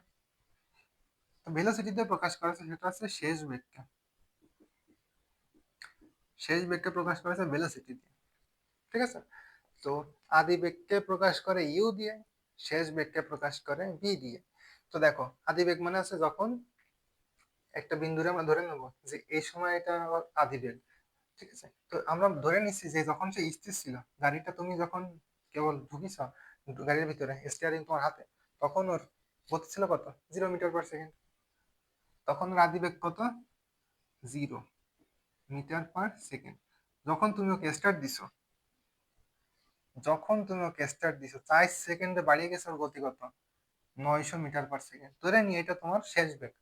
তো ভেলোসিটি দিয়ে প্রকাশ করেছে, সেটা হচ্ছে শেষ বেগকে, শেষ বেগকে প্রকাশ করেছে ভেলোসিটি দিয়ে। ঠিক আছে? তো আদি বেগকে প্রকাশ করে ইউ দিয়ে, শেষ বেগকে প্রকাশ করে ভি দিয়ে। তো দেখো, আদি বেগ মানে আছে যখন একটা বিন্দুরে আমরা ধরে নেবো যে এই সময় এটা আদি বেগ। ঠিক আছে? তো আমরা ধরে নিচ্ছি যে যখন সে স্থির ছিল, গাড়িটা তুমি যখন কেবল ঢুকিছ গাড়ির ভিতরে, স্টিয়ারিং তোমার হাতে, তখন ওর গতি ছিল কত? 0 মিটার পার সেকেন্ড। তখন ওর আদি বেগ কত? 0 মিটার পার সেকেন্ড। যখন তুমি ওকে স্টার্ট দিছো, যখন তুমি ওকে স্টার্ট দিছো 4 সেকেন্ডে বাড়িয়ে গেছে ওর গতি কত? 900 মিটার পার সেকেন্ড। ধরে নিয়ে এটা তোমার শেষ বেগ।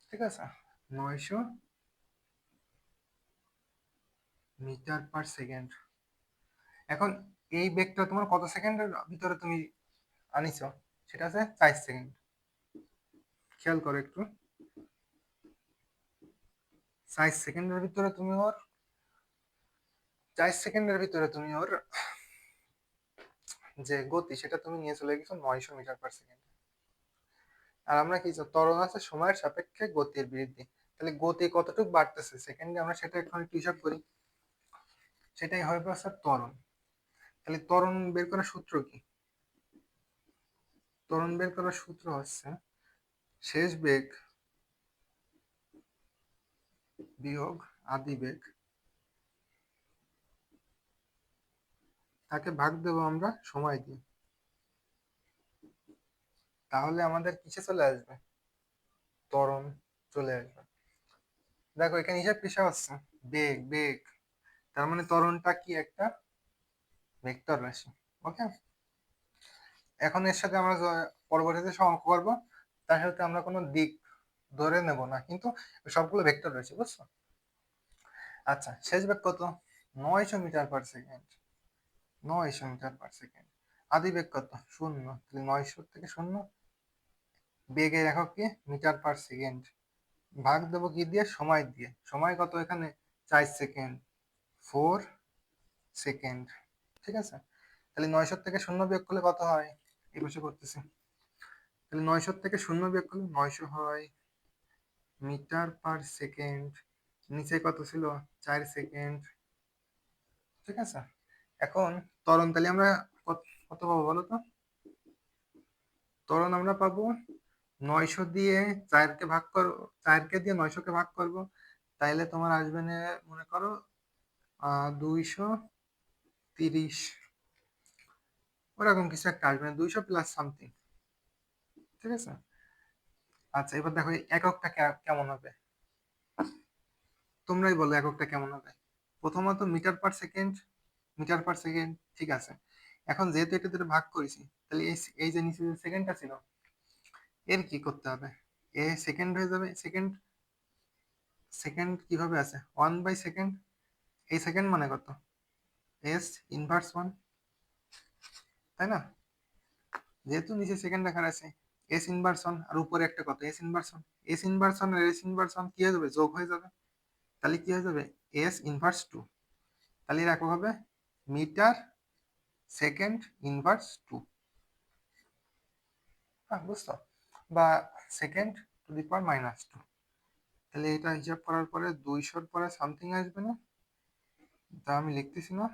ঠিক আছে? 900 মিটার পার সেকেন্ড। এখন এই বেগটা তোমার কত সেকেন্ডের ভিতরে তুমি আনিছো? সেটা আছে 4 সেকেন্ড। খেয়াল করো একটু, 4 সেকেন্ডের ভিতরে তুমি ওর 4 সেকেন্ডের ভিতরে তুমি ওর যে গতি সেটা তুমি নিয়ে চলে গেছো 900 মিটার পার সেকেন্ড। আর আমরা কি ত্বরণ আছে সময়ের সাপেক্ষে গতির বৃদ্ধি। তাহলে গতি কতটুকু বাড়তেছে সেকেন্ডে, আমরা সেটা এখন একটু হিসাব করি। সেটাই হবে হচ্ছে ত্বরণ। তাহলে ত্বরণ বের করার সূত্র কি? ত্বরণ বের করার সূত্র হচ্ছে শেষ বেগ বিয়োগ আদি বেগ, তাকে ভাগ দেবো আমরা সময় দিয়ে। তাহলে আমাদের কিসে চলে আসবে? ত্বরণ চলে আসবে। দেখো এখানে হিসাব কিসে হচ্ছে? বেগ, বেগ। তার মানে ত্বরণটা কি? একটা ভেক্টর রাশি। ওকে? এখন এর সাথে আমরা পরবর্তীতে অঙ্ক করবো, তার সাথে আমরা কোনো দিক ধরে নেব না, কিন্তু সবগুলো ভেক্টর রয়েছে। বুঝছো? আচ্ছা, শেষ বেগ কত? 900 metre per second. 900 metre per second. আদি বেগ কত? শূন্য। তাহলে 900 থেকে শূন্য, বেগের একক কি? Metre per second. ভাগ দেবো কি দিয়ে? সময় দিয়ে। সময় কত এখানে? 4 সেকেন্ড। 4 সেকেন্ড। ঠিক আছে? তাহলে 900 থেকে শূন্য বিয়োগ করলে কত হয়? এই বসে করতেছি। তাহলে 900 থেকে শূন্য বিয়োগ করলে 900 হয় মিটার পার সেকেন্ড। নিচে কত ছিল? 4 সেকেন্ড। ঠিক আছে? এখন ত্বরণ তাহলে আমরা কত কত পাবো বলো তো? ত্বরণ আমরা পাবো 900 দিয়ে 4কে ভাগ করো, 4কে দিয়ে 900কে ভাগ করবো, তাইলে তোমার আসবে না, মনে করো 230, ওরকম কিছু একটা আসবে না, 200 প্লাস সামথিং। ঠিক আছে? আচ্ছা, এবার দেখো এই এককটা কেমন হবে? তোমরাই বলো এককটা কেমন হবে। প্রথমত metre per second, metre per second. ঠিক আছে? এখন যেহেতু এটা দুটো ভাগ করেছি, তাহলে এই এই যে নিচে যে সেকেন্ডটা ছিল, এর কি করতে হবে? এ সেকেন্ড হয়ে যাবে। সেকেন্ড, সেকেন্ড কিভাবে আছে? 1/সেকেন্ড। এই সেকেন্ড মানে কত? S−1, তাই না? যেহেতু নিচে সেকেন্ড লেখা আছে, S−1, আর উপরে একটা কত? S−1। S−1 আর S−1 কি হয়ে যাবে? যোগ হয়ে যাবে। তাহলে কি হয়ে যাবে? S−2। তাহলে এর একক হবে মিটার সেকেন্ড ইনভার্স 2। বুঝছো? বা সেকেন্ড টু দি পাওয়ার -2। তাহলে এটা হিসাব করার পরে 200-র পরে সামথিং আসবে না? তা আমি লিখতেছি না,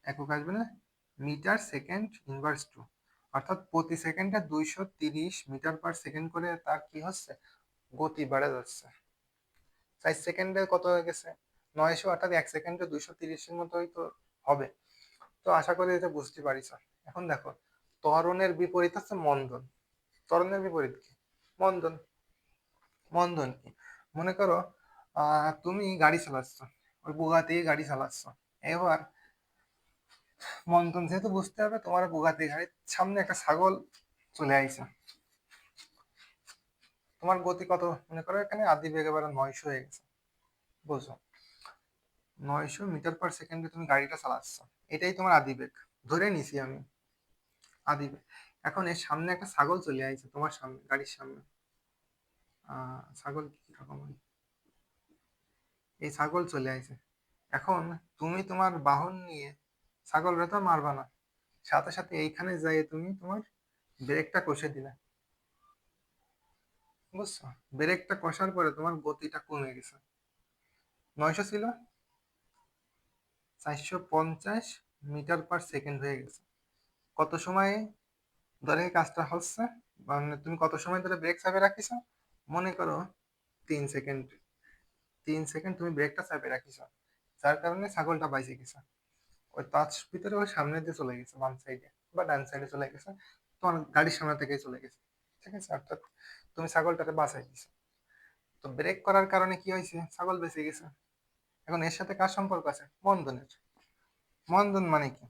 একক আসবে না, মিটার সেকেন্ড ইনভার্স 2। অর্থাৎ প্রতি সেকেন্ডে 230 মিটার পার সেকেন্ড করে তার কি হচ্ছে? গতি বেড়ে যাচ্ছে। 4 সেকেন্ডে কত হয়ে গেছে? 900, অর্থাৎ 1 সেকেন্ডে 230-এর মতোই তো হবে। তো আশা করি এটা বুঝতে পারিস। এখন দেখো, ত্বরণের বিপরীত হচ্ছে মন্দন। ত্বরণের বিপরীত কি? মন্দন। মন্দন কি? মনে করো তুমি গাড়ি চালাচ্ছ, ওই বুগাতি গাড়ি চালাচ্ছ। এবার মন্থন যেহেতু বুঝতে হবে, তোমার বুগাতি গাড়ির সামনে একটা ছাগল চলে আইছে। তোমার গতি কত? মনে করো এখানে আদি বেগ এবার 900 হয়ে গেছে, বুঝছো? 900 মিটার/সেকেন্ডে তুমি গাড়িটা চালাচ্ছ, এটাই তোমার আদি বেগ, ধরে নিছি আমি আদি বেগ। এখন এর সামনে একটা ছাগল চলে আইছে তোমার সামনে, গাড়ির সামনে। ছাগল কি রকম হয়? এই ছাগল চলে আইছে। এখন তুমি তোমার বাহন নিয়ে ছাগলটা তো মারবা না, সাথে সাথে এইখানে যাই তুমি তোমার ব্রেকটা কষে দিলে, বুঝছো? ব্রেকটা কষার পরে তোমার গতিটা কমে গেছে। 900 ছিল, 450 মিটার/সেকেন্ড হয়ে গেছে। কত সময়ে ধরে এই কাজটা হচ্ছে? মানে তুমি কত সময় ধরে ব্রেক চাপে রাখিস? মনে করো 3 সেকেন্ড। 3 সেকেন্ড তুমি ব্রেকটা চাপে রাখিস, যার কারণে ছাগলটা বাইচে গেছে। ওই তার ভিতরে ওই সামনে দিয়ে চলে গেছে, বাম সাইডে বা ডান সাইডে চলে গেছে, তোমার গাড়ির সামনে থেকেই চলে গেছে। ঠিক আছে, অর্থাৎ তুমি ছাগলটাকে বাঁচাই দিছো। তো ব্রেক করার কারণে কি হয়েছে? ছাগল বেঁচে গেছে। এখন এর সাথে কার সম্পর্ক আছে? মন্দনের। মন্দন মানে কি?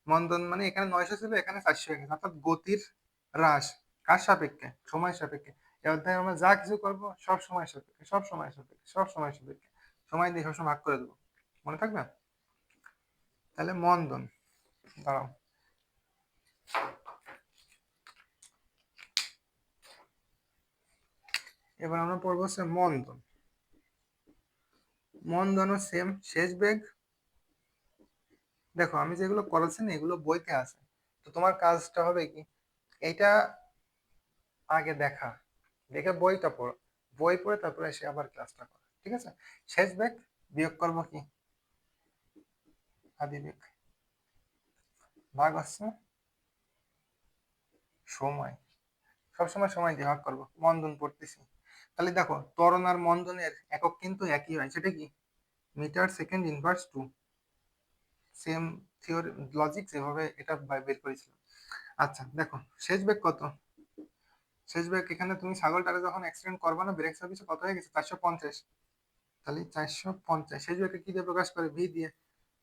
মন্দন মানে এখানে 900 ছিল, এখানে 400 হয়ে গেছে, অর্থাৎ গতির হ্রাস। কার সাপেক্ষে? সময় সাপেক্ষে। এ অধ্যায়ে আমরা যা কিছু করবো সব সময় সাপেক্ষে, সব সময় সাপেক্ষে, সব সময় সাপেক্ষে। সময় দিয়ে সবসময় ভাগ করে দেবো, মনে থাকবে? তাহলে মন্দন, দাঁড়াও, এবার আমরা পড়বো হচ্ছে মন্দন। মন্দনও সেম, শেষ বেগ। দেখো আমি যেগুলো করেছি না, এগুলো বইতে আছে। তো তোমার কাজটা হবে কি, এইটা আগে দেখা, দেখে বইটা পড়ো, বই পড়ে তারপরে এসে আবার ক্লাসটা করো, ঠিক আছে? শেষ বেগ বিয়োগ করবো কি আদি বেগ, ভাগ হচ্ছে সময়। সবসময় সময় দিয়ে ভাগ করবো, মন্দন পড়তেছি। তাহলে দেখো, ত্বরণ আর মন্দনের একক কিন্তু একই হয়, সেটা কি? মিটার/সেকেন্ড/2। সেম থিওরি, লজিক যেভাবে এটা বের করেছিলাম। আচ্ছা দেখো, শেষ বেগ কত? শেষ বেগ এখানে তুমি ছাগলটাকে যখন অ্যাক্সিডেন্ট করবে না, ব্রেক সার্ভিসে কত হয়ে গেছে? 450। তাহলে 450 শেষ বেগকে কি দিয়ে প্রকাশ করে? ভি দিয়ে।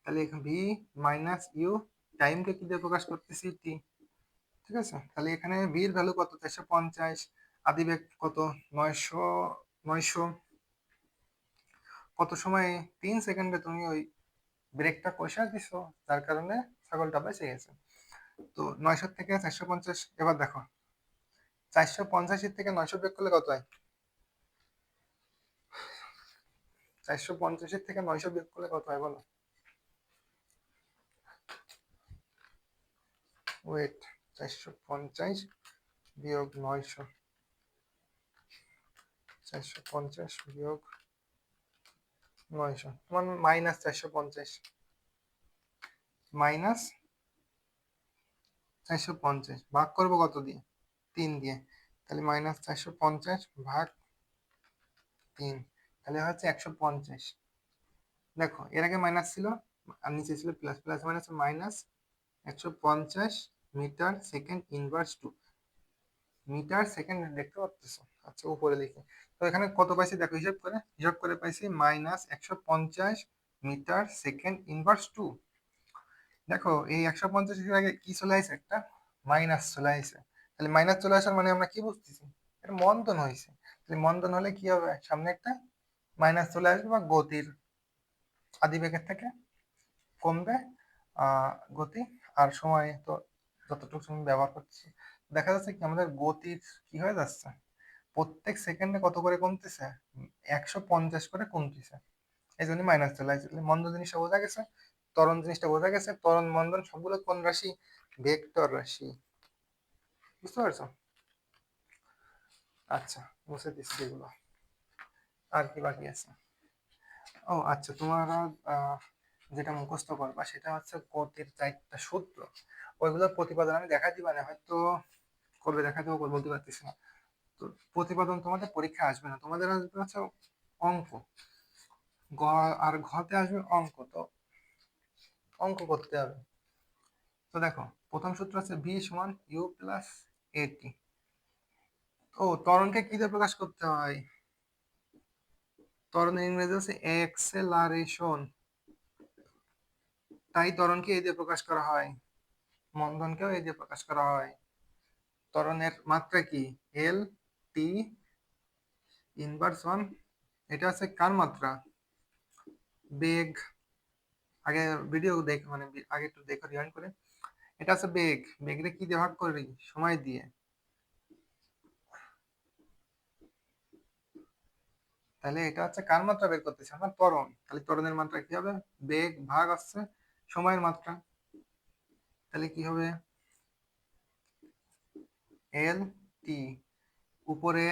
তাহলে এখানে ভি মাইনাস ইউ, টাইমকে কি দিয়ে প্রকাশ করতেছি? টি। ঠিক আছে, তাহলে এখানে ভি এর ভ্যালু কত? 450। আদি বেগ কত? 900। 900 কত সময়ে? 3 সেকেন্ডে তুমি ওই ব্রেকটা কষা দিছো, যার কারণে ছাগলটা বেঁচে গেছে। তো 900 থেকে 450, এবার দেখো 450 থেকে 900 বিয়োগ করলে কত হয়? 450 থেকে 900 বিয়োগ করলে কত হয় বলো? ওয়েট, 450 বিয়োগ 900, 450 বিয়োগ 900, তোমার -450, -450 ভাগ করবো কত দিয়ে? 3 দিয়ে। তাহলে -450 ভাগ 3, তাহলে হচ্ছে 150। দেখো এর আগে মাইনাস ছিল আর নিচে ছিল plus, plus minus minus 150 metre per second squared. Metre per second দেখতে পাচ্ছ? আচ্ছা উপরে লিখে, তো এখানে কত পাইছি দেখো, হিসাব করে পাইছি -150 মিটার/সেকেন্ড/2। দেখো এই 150 এর আগে কি চলে আসছে? একটা মাইনাস চলে আসছে। তাহলে মাইনাস চলে আসার মানে আমরা কি বুঝতেছি? এটা মন্দন হয়েছে। তাহলে মন্দন হলে কি হবে? সামনে একটা মাইনাস চলে আসবে, বা গতির আদিবেগের থেকে কমবে গতি। আর সময় তো যতটুকু সময় ব্যবহার করছি, দেখা যাচ্ছে কি আমাদের গতির কি হয়ে যাচ্ছে, প্রত্যেক সেকেন্ডে কত করে কমতেছে? 150 করে কমতেছে। এই জন্য মাইনাস চলে আসছে। মন্দন জিনিসটা বোঝা গেছে, ত্বরণ জিনিসটা বোঝা গেছে। ত্বরণ মন্দন সবগুলো কোন রাশি? ভেক্টর রাশি, বুঝতে পারছো? আচ্ছা, মুছে দিচ্ছি এগুলো। আর কি বাকি আছে? ও আচ্ছা, তোমরা যেটা মুখস্থ করবা সেটা হচ্ছে গতির 4টা সূত্র। ওইগুলোর প্রতিপাদন আমি দেখা দিবা না, হয়তো করবে, দেখা দেবো, বলতে পারতেছি না। তো প্রতিপাদন তোমাদের পরীক্ষা আসবে না, তোমাদের আসবে হচ্ছে অঙ্ক। গ আর ঘতে আসবে অঙ্ক, তো অঙ্ক করতে হবে। তো দেখো প্রথম সূত্র আছে ভি সমান ইউ প্লাস এটি। ও ত্বরণকে কি দিয়ে প্রকাশ করতে হয়? ত্বরণের ইংরেজি হচ্ছে এক্সেলারেশন, তাই ত্বরণকে এই দিয়ে প্রকাশ করা হয়, মন্দনকেও এই দিয়ে প্রকাশ করা হয়। ত্বরণের মাত্রা কি? L T inverse one. এটা হচ্ছে কার মাত্রা? বেগ। আগে ভিডিও দেখ, মানে আগে একটু দেখো রিওয়াইন্ড করে। এটা হচ্ছে বেগ, বেগরে কি দিয়ে ভাগ করি? সময় দিয়ে। তাহলে এটা হচ্ছে কার মাত্রা বের করতেছে? আমরা ত্বরণ। তাহলে ত্বরণের মাত্রা কি হবে? বেগ ভাগ হচ্ছে সময়ের মাত্রা। তাহলে কি হবে? এল টি, উপরে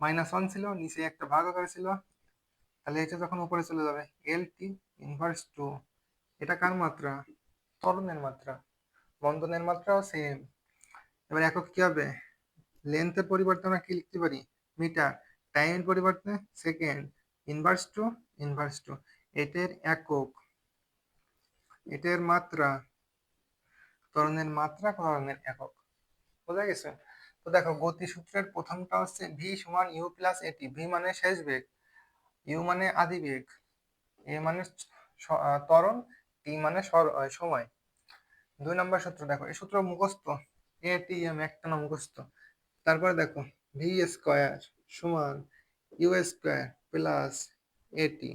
-1 ছিল, নিচে একটা ভাগ আকারে ছিল, তাহলে এটা যখন উপরে চলে যাবে এল টি ইনভার্স টু। এটা কার মাত্রা? ত্বরণের মাত্রা। বন্ধনের মাত্রাও সেম। এবার একক কি হবে? লেন্থের পরিবর্তে আমরা কি লিখতে পারি? মিটার। টাইমের পরিবর্তে second. Inverse two inverse two. এটার একক, এটার মাত্রা, ত্বরণের মাত্রা, ত্বরণের একক। বোঝা গেছে? তো দেখো গতিসূত্রের প্রথমটা হচ্ছে ভি সমান ইউ প্লাস এটি। ভি মানে শেষ বেগ, ইউ মানে আদি বেগ, এ মানে ত্বরণ, টি মানে সময়। 2 নম্বর সূত্র দেখো, এই সূত্র মুখস্থ, এটিএম একটানা মুখস্থ। তারপরে দেখো ভি স্কয়ার সমান ইউ স্কয়ার প্লাস এটি।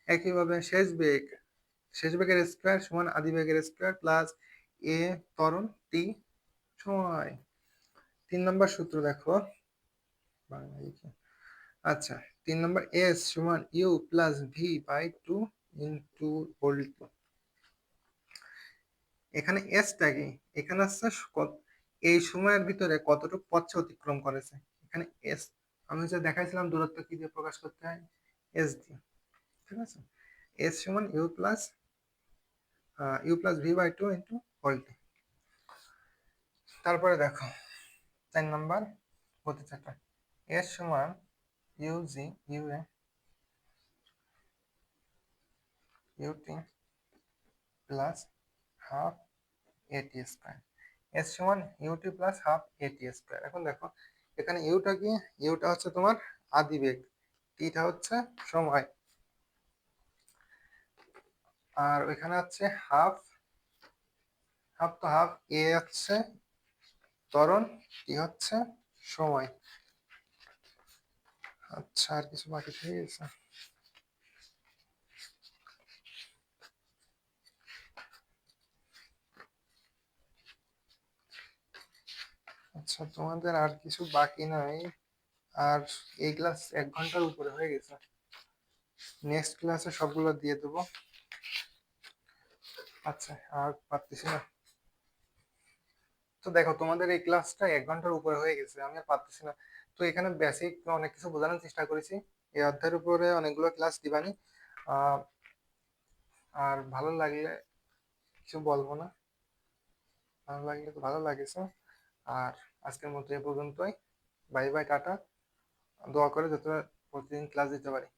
একইভাবে শেষ বেগের স্কয়ার সমান আদি বেগের স্কয়ার প্লাস এ ত্বরণ, টি সময়। 3 নম্বর সূত্র দেখো, বাংলা লিখি। আচ্ছা, 3 নম্বর এস সমান U plus V by two into volt. এখানে এসটা কি? এখানে হচ্ছে এই সময়ের ভিতরে কতটুকু পথ সে অতিক্রম করেছে। এখানে এস আমি যে দেখাইছিলাম দূরত্ব কি দিয়ে প্রকাশ করতে হয়? এস দিয়ে। ঠিক আছে? এস সমান U plus V by two into volt. তারপরে দেখো 4 নম্বর গতিচাটা, এস সমান ইউজি U A UT plus half AT square. S সমান UT plus half AT square. এখন দেখো এখানে ইউটা কি? ইউটা হচ্ছে তোমার আদি বেগ, টিটা হচ্ছে সময়, আর ওইখানে হচ্ছে হাফ, হাফ তো হাফ, এ হচ্ছে ত্বরণ, টি হচ্ছে সময়। আচ্ছা, আর কিছু বাকি থেকে গেছে? আচ্ছা, তোমাদের আর কিছু বাকি নাই। আর এই ক্লাস 1 ঘন্টার উপরে হয়ে গেছে। নেক্সট ক্লাসে সবগুলো দিয়ে দেবো। আচ্ছা, আর পারতেছি না। তো দেখো তোমাদের এই ক্লাসটা 1 ঘন্টার উপরে হয়ে গেছে, আমি আর পারতেছি না। তো এখানে বেসিক অনেক কিছু বোঝানোর চেষ্টা করেছি। এই অধ্যায়ের উপরে অনেকগুলো ক্লাস দিবানি। আহ, আর ভালো লাগলে কিছু বলবো না, ভালো লাগলে তো ভালো লাগেছে। আর আজকের মতো এ পর্যন্তই। Bye bye, tata. দোয়া করে যাতে প্রতিদিন ক্লাস দিতে পারি।